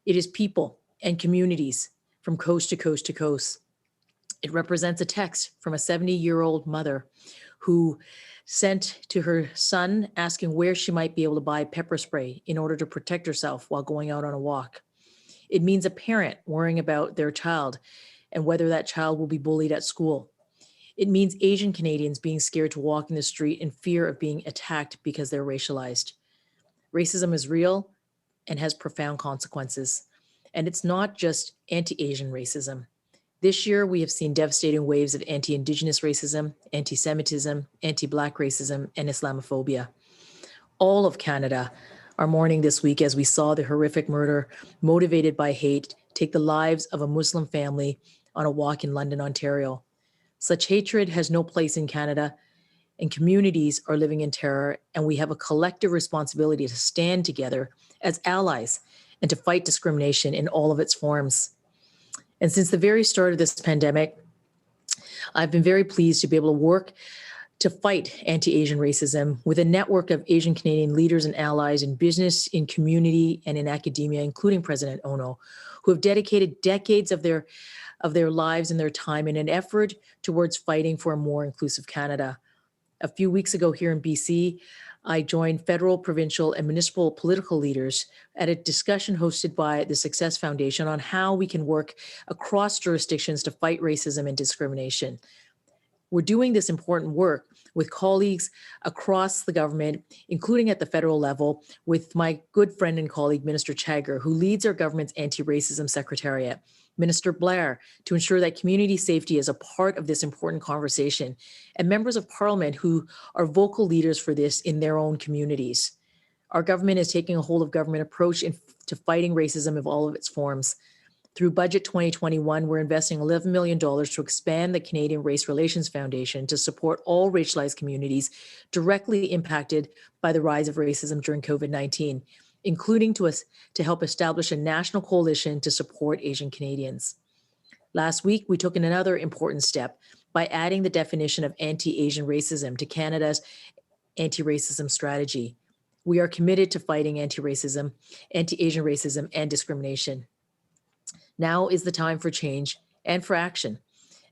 It is people and communities from coast to coast to coast. It represents a text from a 70-year-old mother who sent to her son asking where she might be able to buy pepper spray in order to protect herself while going out on a walk. It means a parent worrying about their child and whether that child will be bullied at school. It means Asian Canadians being scared to walk in the street in fear of being attacked because they're racialized. Racism is real and has profound consequences. And it's not just anti-Asian racism. This year, we have seen devastating waves of anti-Indigenous racism, anti-Semitism, anti-Black racism, and Islamophobia. All of Canada are mourning this week as we saw the horrific murder motivated by hate take the lives of a Muslim family on a walk in London, Ontario. Such hatred has no place in Canada, and communities are living in terror, and we have a collective responsibility to stand together as allies and to fight discrimination in all of its forms. And since the very start of this pandemic, I've been very pleased to be able to work to fight anti-Asian racism with a network of Asian Canadian leaders and allies in business, in community, and in academia, including President Ono, who have dedicated decades of their lives and their time in an effort towards fighting for a more inclusive Canada. A few weeks ago here in BC, I joined federal, provincial, and municipal political leaders at a discussion hosted by the Success Foundation on how we can work across jurisdictions to fight racism and discrimination. We're doing this important work with colleagues across the government, including at the federal level, with my good friend and colleague, Minister Chagger, who leads our government's anti-racism secretariat, Minister Blair, to ensure that community safety is a part of this important conversation, and members of Parliament who are vocal leaders for this in their own communities. Our government is taking a whole of government approach to fighting racism of all of its forms. Through Budget 2021, we're investing $11 million to expand the Canadian Race Relations Foundation to support all racialized communities directly impacted by the rise of racism during COVID-19, including to help establish a national coalition to support Asian Canadians. Last week, we took another important step by adding the definition of anti-Asian racism to Canada's anti-racism strategy. We are committed to fighting anti-racism, anti-Asian racism, and discrimination. Now is the time for change and for action.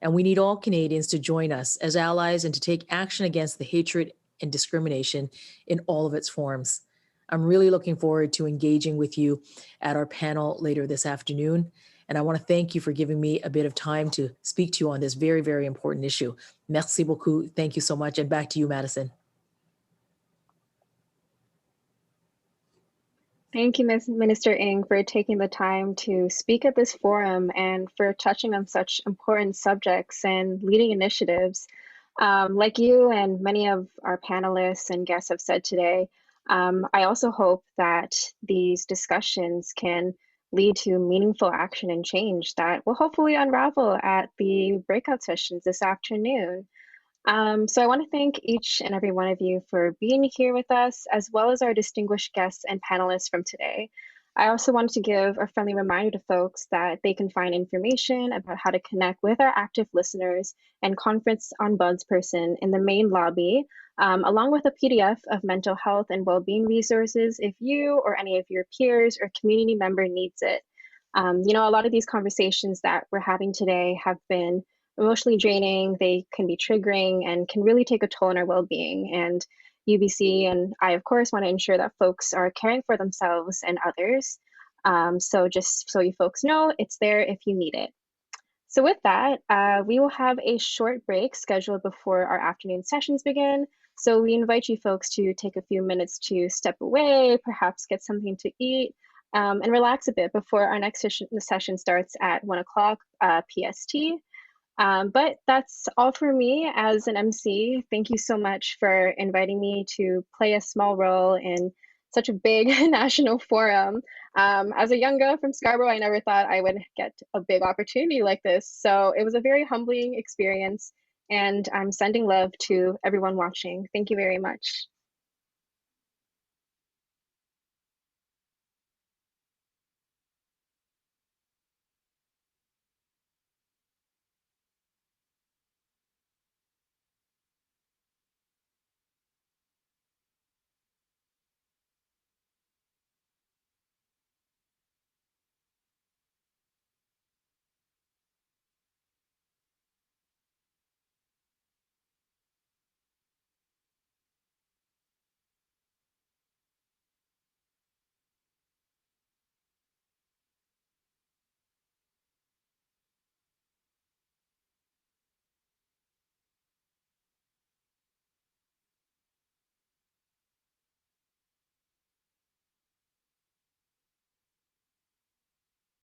And we need all Canadians to join us as allies and to take action against the hatred and discrimination in all of its forms. I'm really looking forward to engaging with you at our panel later this afternoon. And I want to thank you for giving me a bit of time to speak to you on this very, very important issue. Merci beaucoup. Thank you so much. And back to you, Madison. Thank you, Minister Ng, for taking the time to speak at this forum and for touching on such important subjects and leading initiatives. Like you and many of our panelists and guests have said today, I also hope that these discussions can lead to meaningful action and change that will hopefully unravel at the breakout sessions this afternoon. So I want to thank each and every one of you for being here with us, as well as our distinguished guests and panelists from today. I also wanted to give a friendly reminder to folks that they can find information about how to connect with our active listeners and conference ombudsperson in the main lobby, along with a PDF of mental health and well-being resources if you or any of your peers or community member needs it. A lot of these conversations that we're having today have been emotionally draining, they can be triggering, and can really take a toll on our well-being. And UBC and I, of course, want to ensure that folks are caring for themselves and others. So just so you folks know, it's there if you need it. So with that, we will have a short break scheduled before our afternoon sessions begin. So we invite you folks to take a few minutes to step away, perhaps get something to eat, and relax a bit before our next session starts at 1 o'clock PST. But that's all for me as an MC. Thank you so much for inviting me to play a small role in such a big national forum. As a young girl from Scarborough, I never thought I would get a big opportunity like this. So it was a very humbling experience, and I'm sending love to everyone watching. Thank you very much.